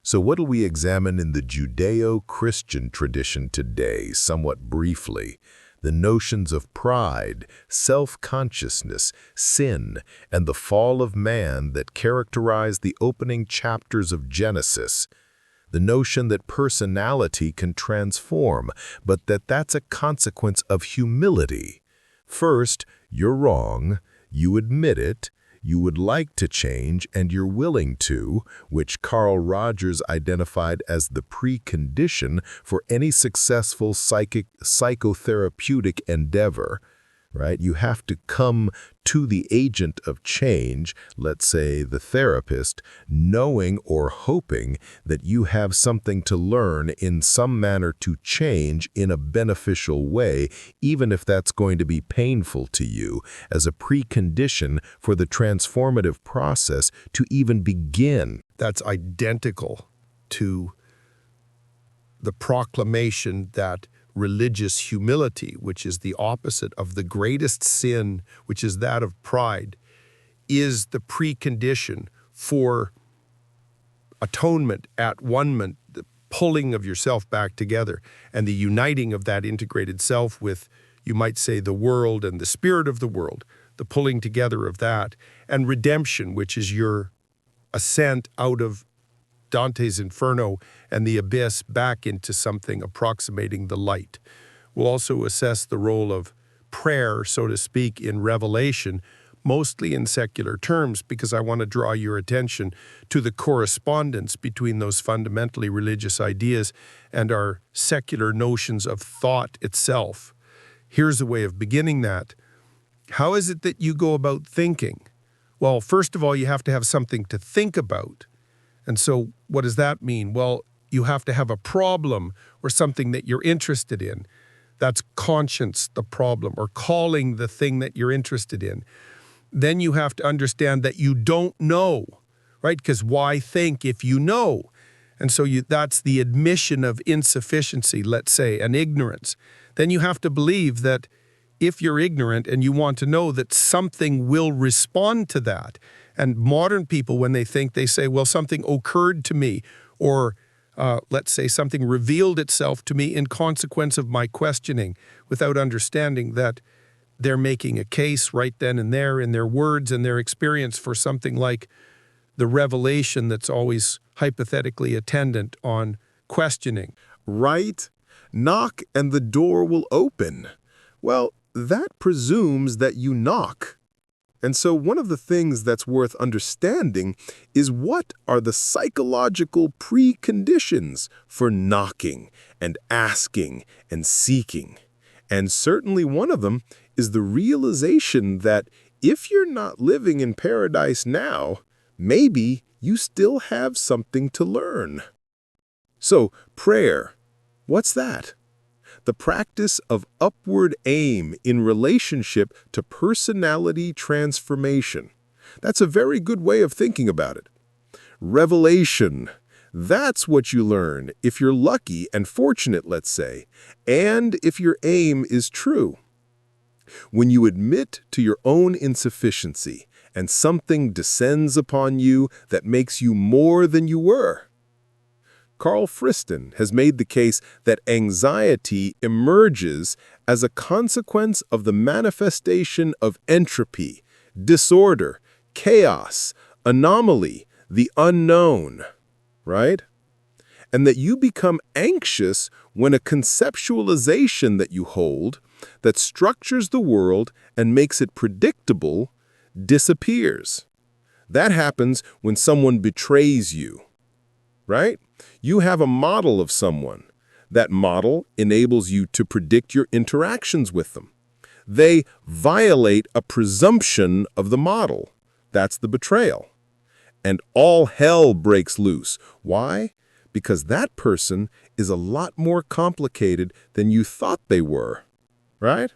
So what will we examine in the Judeo-Christian tradition today, somewhat briefly? The notions of pride, self-consciousness, sin, and the fall of man that characterize the opening chapters of Genesis. The notion that personality can transform, but that's a consequence of humility. First, you're wrong, you admit it, you would like to change, and you're willing to, which Carl Rogers identified as the precondition for any successful psychotherapeutic endeavor. Right? You have to come to the agent of change, let's say the therapist, knowing or hoping that you have something to learn in some manner to change in a beneficial way, even if that's going to be painful to you, as a precondition for the transformative process to even begin. That's identical to the proclamation that religious humility, which is the opposite of the greatest sin, which is that of pride, is the precondition for atonement, at-one-ment, the pulling of yourself back together, and the uniting of that integrated self with, you might say, the world and the spirit of the world, the pulling together of that, and redemption, which is your ascent out of Dante's Inferno and the abyss back into something approximating the light. We'll also assess the role of prayer, so to speak, in revelation, mostly in secular terms, because I want to draw your attention to the correspondence between those fundamentally religious ideas and our secular notions of thought itself. Here's a way of beginning that. How is it that you go about thinking? Well, first of all, you have to have something to think about. And so what does that mean? Well, you have to have a problem or something that you're interested in. That's conscience, the problem, or calling the thing that you're interested in. Then you have to understand that you don't know, right? Because why think if you know? And so that's the admission of insufficiency, let's say, and ignorance. Then you have to believe that if you're ignorant and you want to know, that something will respond to that. And modern people, when they think, they say, well, something occurred to me, or let's say something revealed itself to me in consequence of my questioning, without understanding that they're making a case right then and there in their words and their experience for something like the revelation that's always hypothetically attendant on questioning. Right? Knock and the door will open. Well, that presumes that you knock. And so one of the things that's worth understanding is what are the psychological preconditions for knocking and asking and seeking. And certainly one of them is the realization that if you're not living in paradise now, maybe you still have something to learn. So prayer, what's that? The practice of upward aim in relationship to personality transformation. That's a very good way of thinking about it. Revelation, that's what you learn if you're lucky and fortunate, let's say, and if your aim is true. When you admit to your own insufficiency and something descends upon you that makes you more than you were. Carl Friston has made the case that anxiety emerges as a consequence of the manifestation of entropy, disorder, chaos, anomaly, the unknown, right? And that you become anxious when a conceptualization that you hold that structures the world and makes it predictable disappears. That happens when someone betrays you, right? You have a model of someone. That model enables you to predict your interactions with them. They violate a presumption of the model. That's the betrayal. And all hell breaks loose. Why? Because that person is a lot more complicated than you thought they were, right?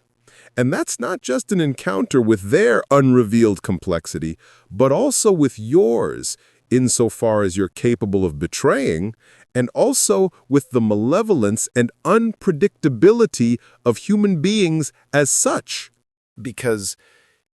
And that's not just an encounter with their unrevealed complexity, but also with yours, insofar as you're capable of betraying, and also with the malevolence and unpredictability of human beings as such. Because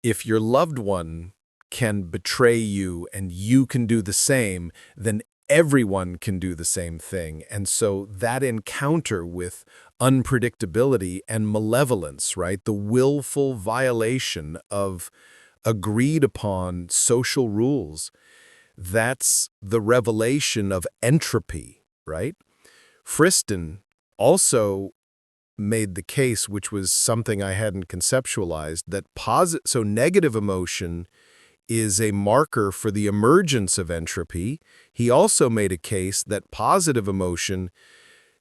if your loved one can betray you and you can do the same, then everyone can do the same thing. And so that encounter with unpredictability and malevolence, right? The willful violation of agreed upon social rules, that's the revelation of entropy, right? Friston also made the case, which was something I hadn't conceptualized, that so negative emotion is a marker for the emergence of entropy. He also made a case that positive emotion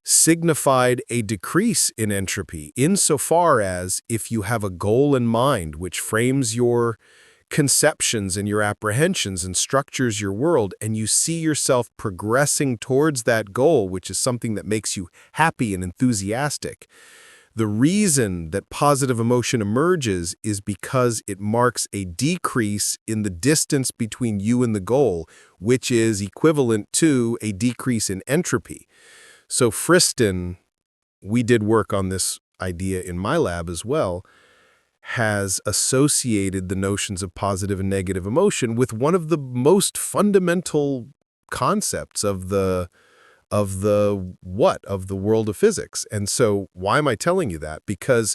signified a decrease in entropy, insofar as if you have a goal in mind which frames your conceptions and your apprehensions and structures your world, and you see yourself progressing towards that goal, which is something that makes you happy and enthusiastic. The reason that positive emotion emerges is because it marks a decrease in the distance between you and the goal, which is equivalent to a decrease in entropy. So Friston, we did work on this idea in my lab as well, has associated the notions of positive and negative emotion with one of the most fundamental concepts of the world of physics. And so why am I telling you that? Because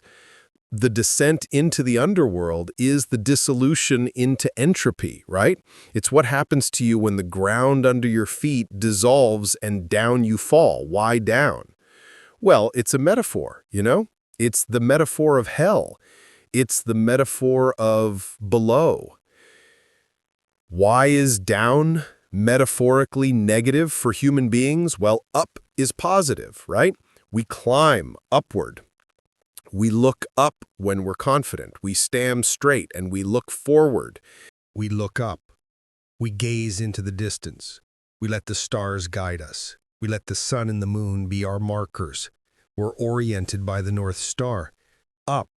the descent into the underworld is the dissolution into entropy, right? It's what happens to you when the ground under your feet dissolves and down you fall. Why down? Well, it's a metaphor, you know? It's the metaphor of hell. It's the metaphor of below. Why is down metaphorically negative for human beings? Well, up is positive, right? We climb upward. We look up when we're confident. We stand straight and we look forward. We look up. We gaze into the distance. We let the stars guide us. We let the sun and the moon be our markers. We're oriented by the North Star. Up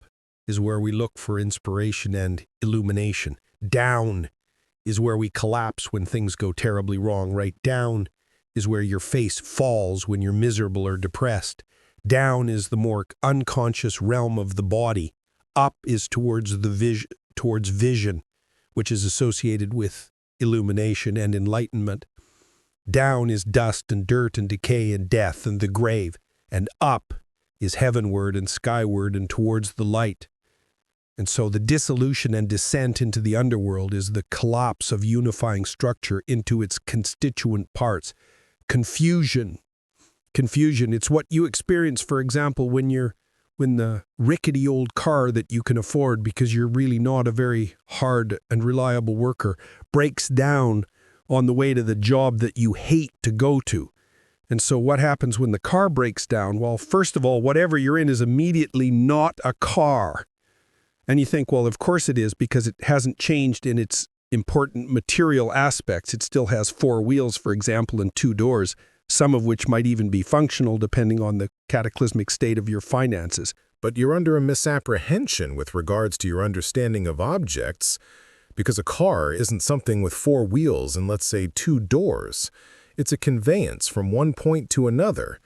is where we look for inspiration and illumination. Down is where we collapse when things go terribly wrong. Right down is where your face falls when you're miserable or depressed. Down is the more unconscious realm of the body. Up is towards vision, which is associated with illumination and enlightenment. Down is dust and dirt and decay and death and the grave. And up is heavenward and skyward and towards the light. And so the dissolution and descent into the underworld is the collapse of unifying structure into its constituent parts. Confusion, it's what you experience, for example, when the rickety old car that you can afford because you're really not a very hard and reliable worker breaks down on the way to the job that you hate to go to. And so what happens when the car breaks down? Well, first of all, whatever you're in is immediately not a car. And you think, well, of course it is, because it hasn't changed in its important material aspects. It still has 4 wheels, for example, and 2 doors, some of which might even be functional depending on the cataclysmic state of your finances. But you're under a misapprehension with regards to your understanding of objects, because a car isn't something with 4 wheels and, let's say, 2 doors. It's a conveyance from one point to another.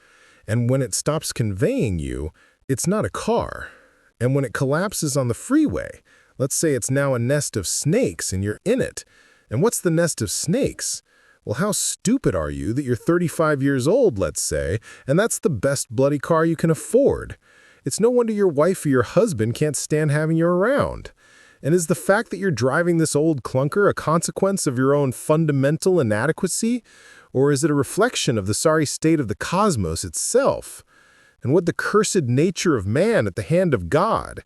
And when it stops conveying you, it's not a car. And when it collapses on the freeway, let's say it's now a nest of snakes and you're in it. And what's the nest of snakes? Well, how stupid are you that you're 35 years old, let's say, and that's the best bloody car you can afford? It's no wonder your wife or your husband can't stand having you around. And is the fact that you're driving this old clunker a consequence of your own fundamental inadequacy, or is it a reflection of the sorry state of the cosmos itself? And what the cursed nature of man at the hand of God?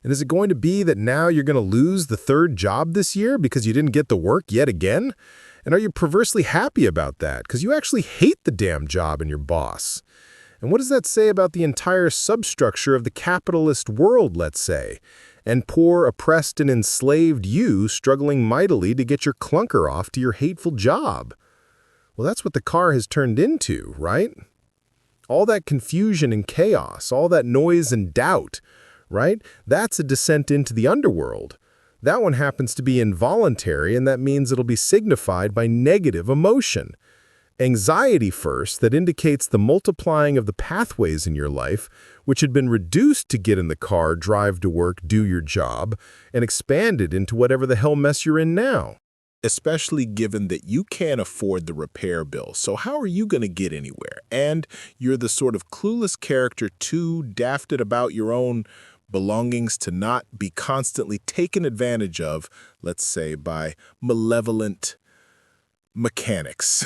And is it going to be that now you're going to lose the third job this year because you didn't get the work yet again? And are you perversely happy about that because you actually hate the damn job and your boss? And what does that say about the entire substructure of the capitalist world, let's say? And poor, oppressed, and enslaved you struggling mightily to get your clunker off to your hateful job? Well, that's what the car has turned into, right? All that confusion and chaos, all that noise and doubt, right? That's a descent into the underworld. That one happens to be involuntary, and that means it'll be signified by negative emotion. Anxiety first, that indicates the multiplying of the pathways in your life, which had been reduced to get in the car, drive to work, do your job, and expanded into whatever the hell mess you're in now. Especially given that you can't afford the repair bill. So how are you going to get anywhere? And you're the sort of clueless character too dafted about your own belongings to not be constantly taken advantage of, let's say, by malevolent mechanics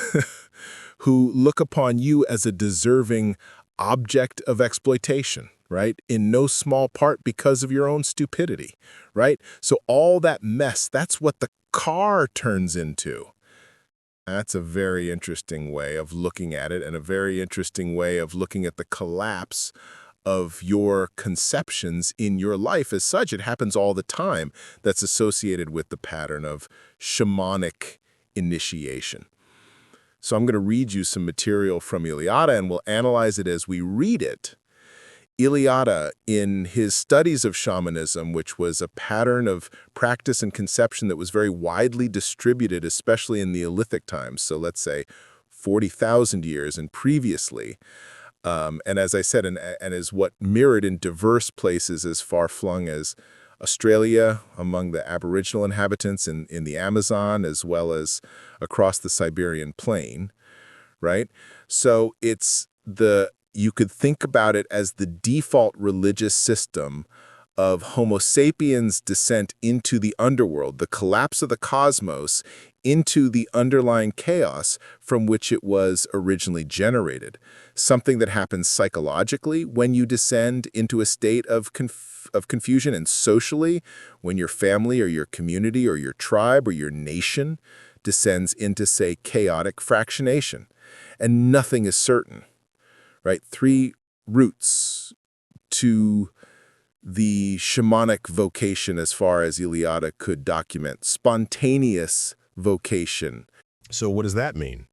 who look upon you as a deserving object of exploitation, right? In no small part because of your own stupidity, right? So all that mess, that's what the car turns into. That's a very interesting way of looking at it, and a very interesting way of looking at the collapse of your conceptions in your life as such. It happens all the time. That's associated with the pattern of shamanic initiation. So I'm going to read you some material from Eliade, and we'll analyze it as we read it. Eliade, in his studies of shamanism, which was a pattern of practice and conception that was very widely distributed, especially in Neolithic times, so let's say 40,000 years and previously, and as I said, and is what mirrored in diverse places as far-flung as Australia, among the Aboriginal inhabitants in the Amazon, as well as across the Siberian plain, right? So you could think about it as the default religious system of Homo sapiens' descent into the underworld, the collapse of the cosmos into the underlying chaos from which it was originally generated. Something that happens psychologically when you descend into a state of confusion, and socially when your family or your community or your tribe or your nation descends into, say, chaotic fractionation. And nothing is certain, right? 3 roots to the shamanic vocation as far as Eliade could document. Spontaneous vocation. So what does that mean?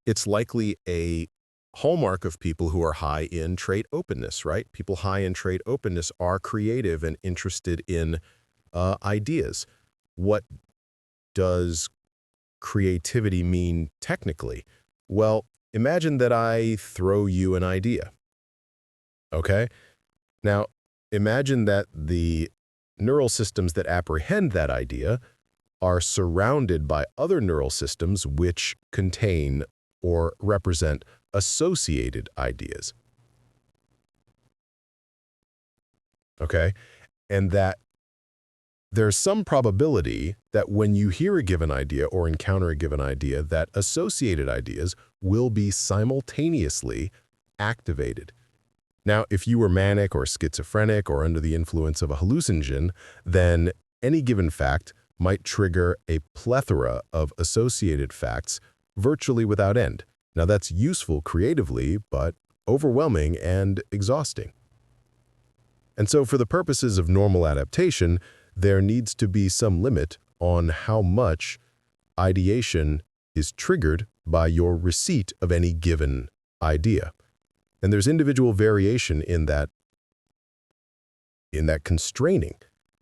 It's likely a hallmark of people who are high in trait openness, right? People high in trait openness are creative and interested in ideas. What does creativity mean technically? Well, imagine that I throw you an idea, okay? Now, imagine that the neural systems that apprehend that idea are surrounded by other neural systems which contain or represent associated ideas. Okay? And that there's some probability that when you hear a given idea or encounter a given idea, that associated ideas will be simultaneously activated. Now, if you were manic or schizophrenic or under the influence of a hallucinogen, then any given fact might trigger a plethora of associated facts virtually without end. Now, that's useful creatively, but overwhelming and exhausting. And so for the purposes of normal adaptation, there needs to be some limit on how much ideation is triggered by your receipt of any given idea. And there's individual variation in that constraining.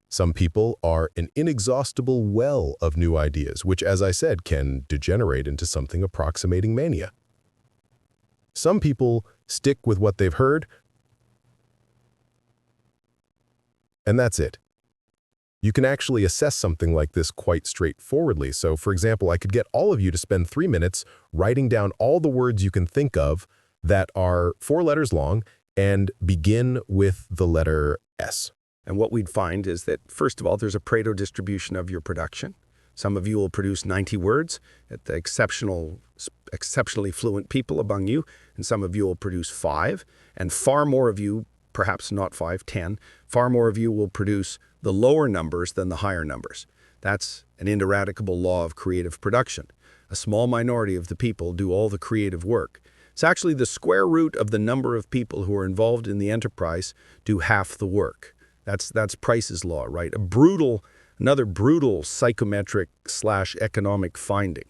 Some people are an inexhaustible well of new ideas, which, as I said, can degenerate into something approximating mania. Some people stick with what they've heard, and that's it. You can actually assess something like this quite straightforwardly. So, for example, I could get all of you to spend 3 minutes writing down all the words you can think of that are 4 letters long and begin with the letter S. And what we'd find is that, first of all, there's a Pareto distribution of your production. Some of you will produce 90 words at the exceptionally fluent people among you, and some of you will produce 5, and far more of you, perhaps not 5, 10, far more of you will produce the lower numbers than the higher numbers. That's an ineradicable law of creative production. A small minority of the people do all the creative work. It's actually the square root of the number of people who are involved in the enterprise do half the work. That's Price's law, right? Another brutal psychometric/economic finding.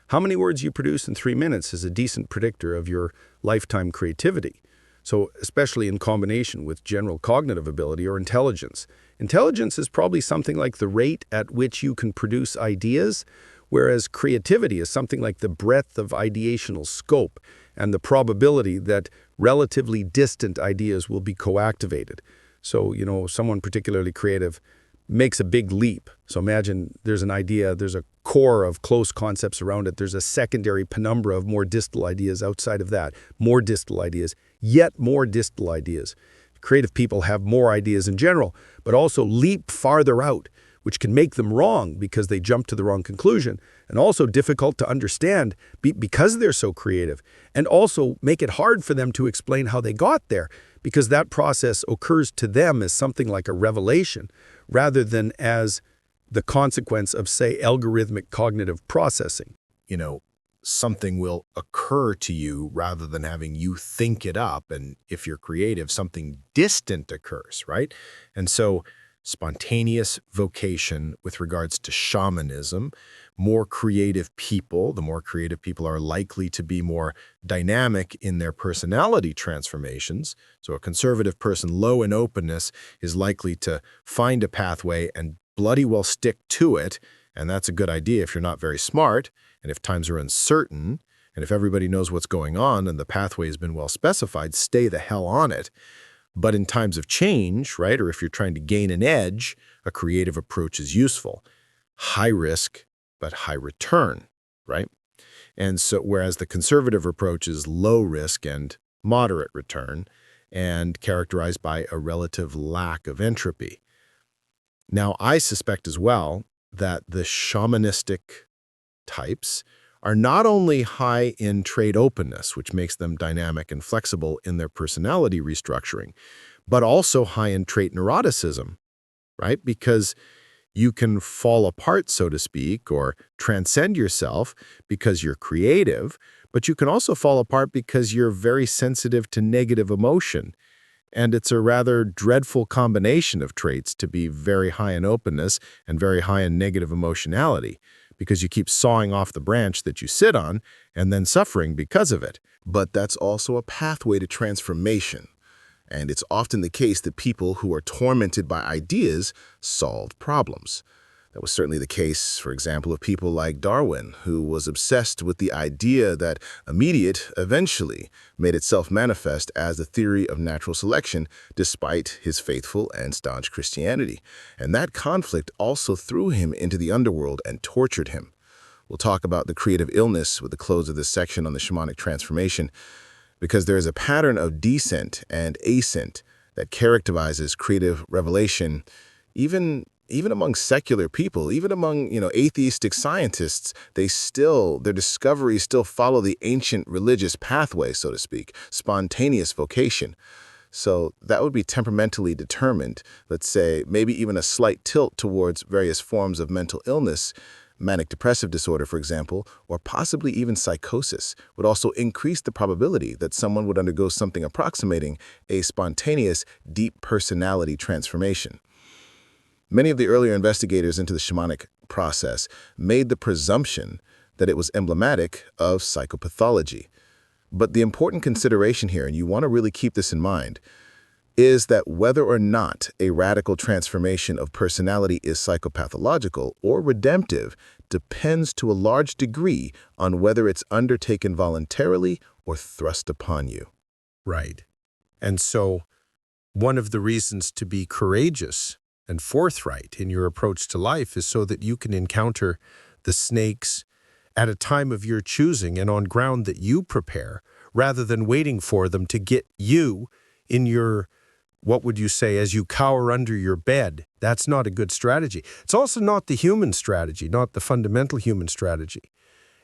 How many words you produce in 3 minutes is a decent predictor of your lifetime creativity. So especially in combination with general cognitive ability or intelligence. Intelligence is probably something like the rate at which you can produce ideas, whereas creativity is something like the breadth of ideational scope and the probability that relatively distant ideas will be co-activated. So, someone particularly creative makes a big leap. So imagine there's an idea, there's a core of close concepts around it, there's a secondary penumbra of more distal ideas outside of that, more distal ideas, yet more distal ideas. Creative people have more ideas in general, but also leap farther out, which can make them wrong because they jump to the wrong conclusion, and also difficult to understand because they're so creative, and also make it hard for them to explain how they got there, because that process occurs to them as something like a revelation, rather than as the consequence of, say, algorithmic cognitive processing. Something will occur to you rather than having you think it up. And if you're creative, something distant occurs, right? And so spontaneous vocation with regards to shamanism, more creative people, the more creative people are likely to be more dynamic in their personality transformations. So a conservative person low in openness is likely to find a pathway and bloody well stick to it. And that's a good idea if you're not very smart, and if times are uncertain, and if everybody knows what's going on and the pathway has been well specified, stay the hell on it. But in times of change, right, or if you're trying to gain an edge, a creative approach is useful. High risk, but high return, right? And so whereas the conservative approach is low risk and moderate return, and characterized by a relative lack of entropy. Now, I suspect as well that the shamanistic types are not only high in trait openness, which makes them dynamic and flexible in their personality restructuring, but also high in trait neuroticism, right? Because you can fall apart, so to speak, or transcend yourself because you're creative, but you can also fall apart because you're very sensitive to negative emotion. And it's a rather dreadful combination of traits to be very high in openness and very high in negative emotionality, because you keep sawing off the branch that you sit on and then suffering because of it. But that's also a pathway to transformation. And it's often the case that people who are tormented by ideas solve problems. That was certainly the case, for example, of people like Darwin, who was obsessed with the idea that immediate eventually made itself manifest as the theory of natural selection, despite his faithful and staunch Christianity. And that conflict also threw him into the underworld and tortured him. We'll talk about the creative illness with the close of this section on the shamanic transformation, because there is a pattern of descent and ascent that characterizes creative revelation, even among secular people, even among, atheistic scientists. Their discoveries still follow the ancient religious pathway, so to speak, spontaneous vocation. So that would be temperamentally determined, let's say, maybe even a slight tilt towards various forms of mental illness. Manic depressive disorder, for example, or possibly even psychosis, would also increase the probability that someone would undergo something approximating a spontaneous, deep personality transformation. Many of the earlier investigators into the shamanic process made the presumption that it was emblematic of psychopathology. But the important consideration here, and you want to really keep this in mind, is that whether or not a radical transformation of personality is psychopathological or redemptive depends to a large degree on whether it's undertaken voluntarily or thrust upon you. Right. And so one of the reasons to be courageous and forthright in your approach to life is so that you can encounter the snakes at a time of your choosing and on ground that you prepare, rather than waiting for them to get you in your what would you say, as you cower under your bed. That's not a good strategy. It's also not the human strategy, not the fundamental human strategy.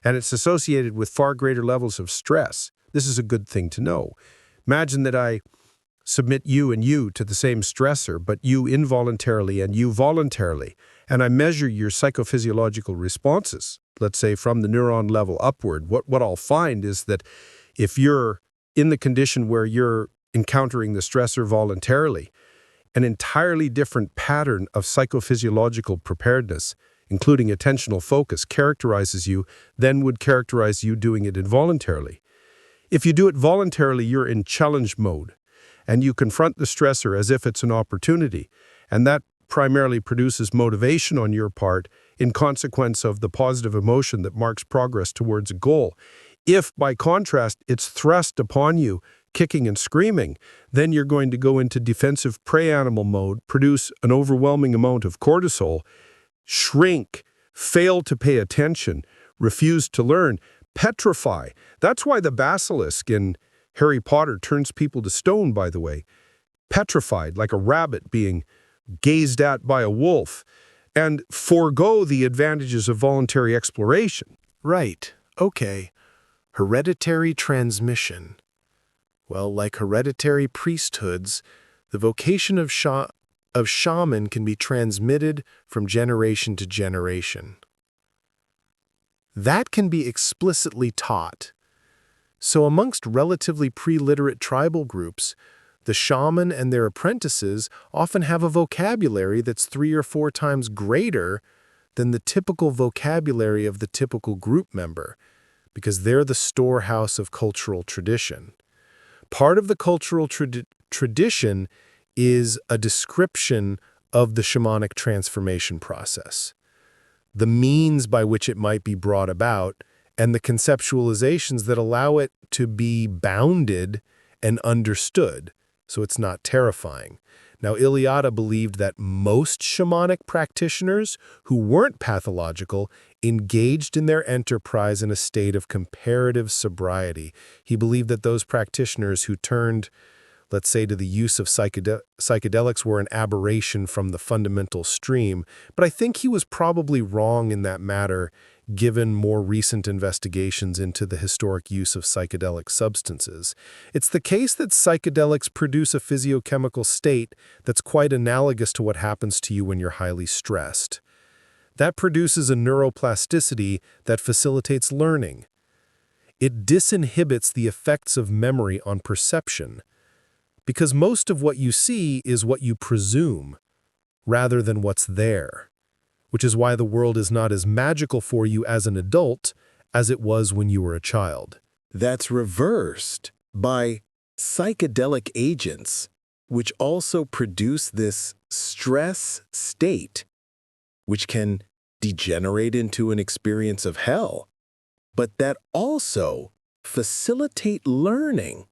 And it's associated with far greater levels of stress. This is a good thing to know. Imagine that I submit you and you to the same stressor, but you involuntarily and you voluntarily, and I measure your psychophysiological responses, let's say from the neuron level upward. What I'll find is that if you're in the condition where you're encountering the stressor voluntarily, an entirely different pattern of psychophysiological preparedness, including attentional focus, characterizes you than would characterize you doing it involuntarily. If you do it voluntarily, you're in challenge mode, and you confront the stressor as if it's an opportunity, and that primarily produces motivation on your part in consequence of the positive emotion that marks progress towards a goal. If, by contrast, it's thrust upon you, kicking and screaming, then you're going to go into defensive prey animal mode, produce an overwhelming amount of cortisol, shrink, fail to pay attention, refuse to learn, petrify. That's why the basilisk in Harry Potter turns people to stone, by the way. Petrified, like a rabbit being gazed at by a wolf, and forego the advantages of voluntary exploration. Right. Okay. Hereditary transmission. Well, like hereditary priesthoods, the vocation of shaman can be transmitted from generation to generation. That can be explicitly taught. So amongst relatively pre-literate tribal groups, the shaman and their apprentices often have a vocabulary that's 3 or 4 times greater than the typical vocabulary of the typical group member, because they're the storehouse of cultural tradition. Part of the cultural tradition is a description of the shamanic transformation process, the means by which it might be brought about, and the conceptualizations that allow it to be bounded and understood, so it's not terrifying. Now, Iliada believed that most shamanic practitioners who weren't pathological engaged in their enterprise in a state of comparative sobriety. He believed that those practitioners who turned, let's say, to the use of psychedelics were an aberration from the fundamental stream, but I think he was probably wrong in that matter, given more recent investigations into the historic use of psychedelic substances. It's the case that psychedelics produce a physiochemical state that's quite analogous to what happens to you when you're highly stressed. That produces a neuroplasticity that facilitates learning. It disinhibits the effects of memory on perception, because most of what you see is what you presume, rather than what's there, which is why the world is not as magical for you as an adult as it was when you were a child. That's reversed by psychedelic agents, which also produce this stress state, which can degenerate into an experience of hell, but that also facilitate learning.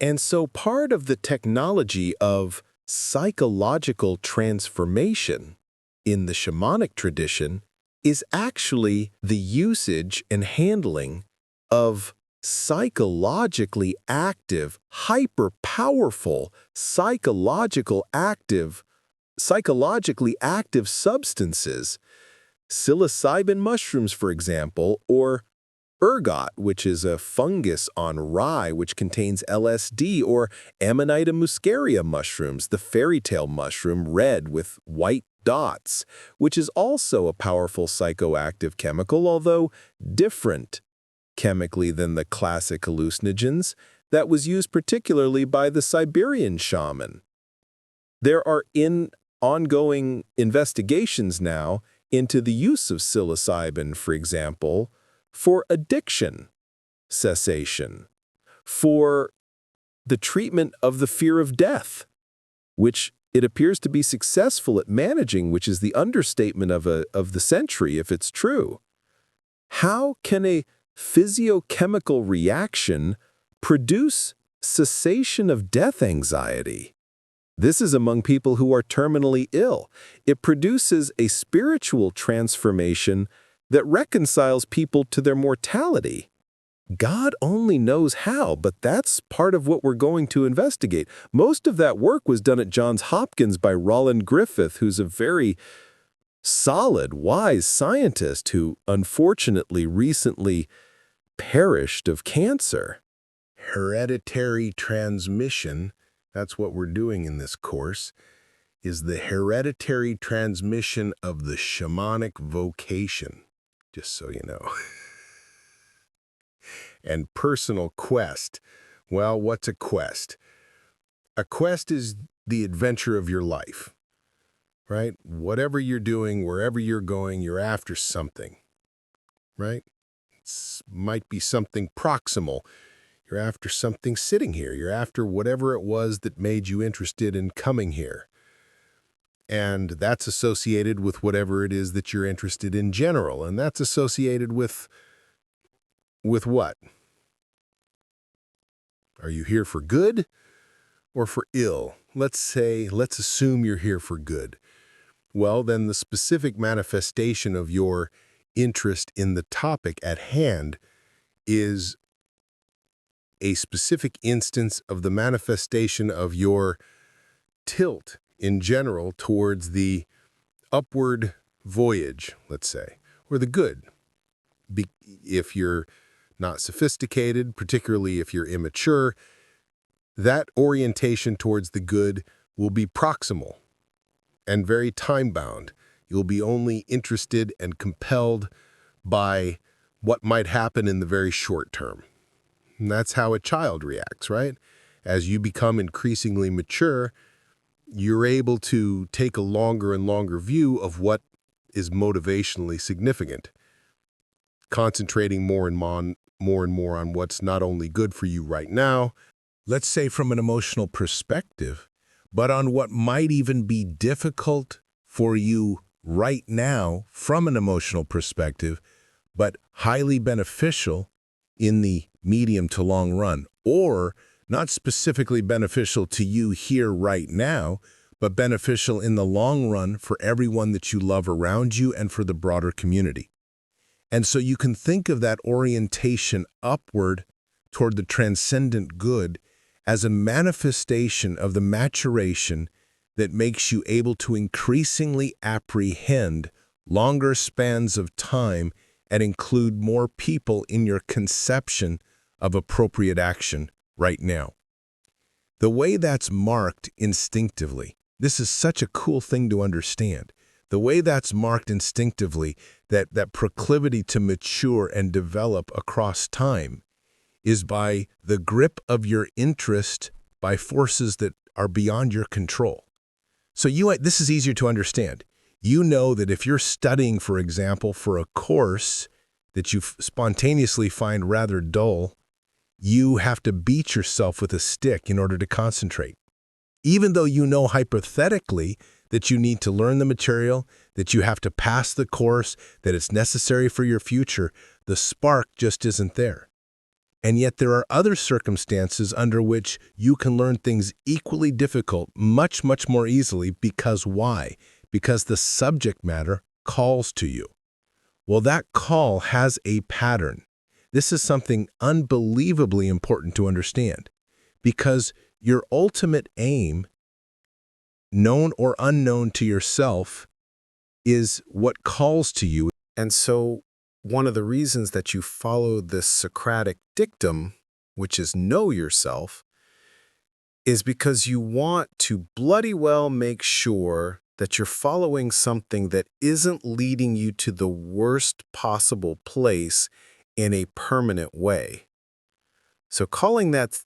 And so part of the technology of psychological transformation in the shamanic tradition is actually the usage and handling of psychologically active, hyper-powerful, psychologically active substances, psilocybin mushrooms, for example, or ergot, which is a fungus on rye which contains LSD, or Amanita muscaria mushrooms, the fairy tale mushroom red with white dots, which is also a powerful psychoactive chemical, although different chemically than the classic hallucinogens that was used particularly by the Siberian shaman. There are ongoing investigations now into the use of psilocybin, for example, for addiction cessation, for the treatment of the fear of death, which it appears to be successful at managing, which is the understatement of the century, if it's true. How can a physiochemical reaction produce cessation of death anxiety? This is among people who are terminally ill. It produces a spiritual transformation that reconciles people to their mortality. God only knows how, but that's part of what we're going to investigate. Most of that work was done at Johns Hopkins by Roland Griffith, who's a very solid, wise scientist who unfortunately recently perished of cancer. Hereditary transmission, that's what we're doing in this course, is the hereditary transmission of the shamanic vocation, just so you know. And personal quest. Well, what's a quest? A quest is the adventure of your life, right? Whatever you're doing, wherever you're going, you're after something, right? It might be something proximal. You're after something sitting here. You're after whatever it was that made you interested in coming here. And that's associated with whatever it is that you're interested in general. And that's associated with what? Are you here for good or for ill? Let's assume you're here for good. Well, then the specific manifestation of your interest in the topic at hand is a specific instance of the manifestation of your tilt in general towards the upward voyage, let's say, or the good. If you're not sophisticated, particularly if you're immature, that orientation towards the good will be proximal and very time-bound. You'll be only interested and compelled by what might happen in the very short term. And that's how a child reacts, right? As you become increasingly mature, you're able to take a longer and longer view of what is motivationally significant, concentrating more and more on what's not only good for you right now, let's say from an emotional perspective, but on what might even be difficult for you right now from an emotional perspective, but highly beneficial in the medium to long run, or not specifically beneficial to you here right now, but beneficial in the long run for everyone that you love around you and for the broader community. And so you can think of that orientation upward toward the transcendent good as a manifestation of the maturation that makes you able to increasingly apprehend longer spans of time and include more people in your conception of appropriate action right now. The way that's marked instinctively, this is such a cool thing to understand. The way that's marked instinctively, that proclivity to mature and develop across time, is by the grip of your interest by forces that are beyond your control. So this is easier to understand. You know that if you're studying, for example, for a course that you spontaneously find rather dull, you have to beat yourself with a stick in order to concentrate. Even though you know hypothetically that you need to learn the material, that you have to pass the course, that it's necessary for your future, the spark just isn't there. And yet there are other circumstances under which you can learn things equally difficult much, much more easily because why? Because the subject matter calls to you. Well, that call has a pattern. This is something unbelievably important to understand because your ultimate aim, known or unknown to yourself, is what calls to you. And so one of the reasons that you follow this Socratic dictum, which is know yourself, is because you want to bloody well make sure that you're following something that isn't leading you to the worst possible place in a permanent way. So calling that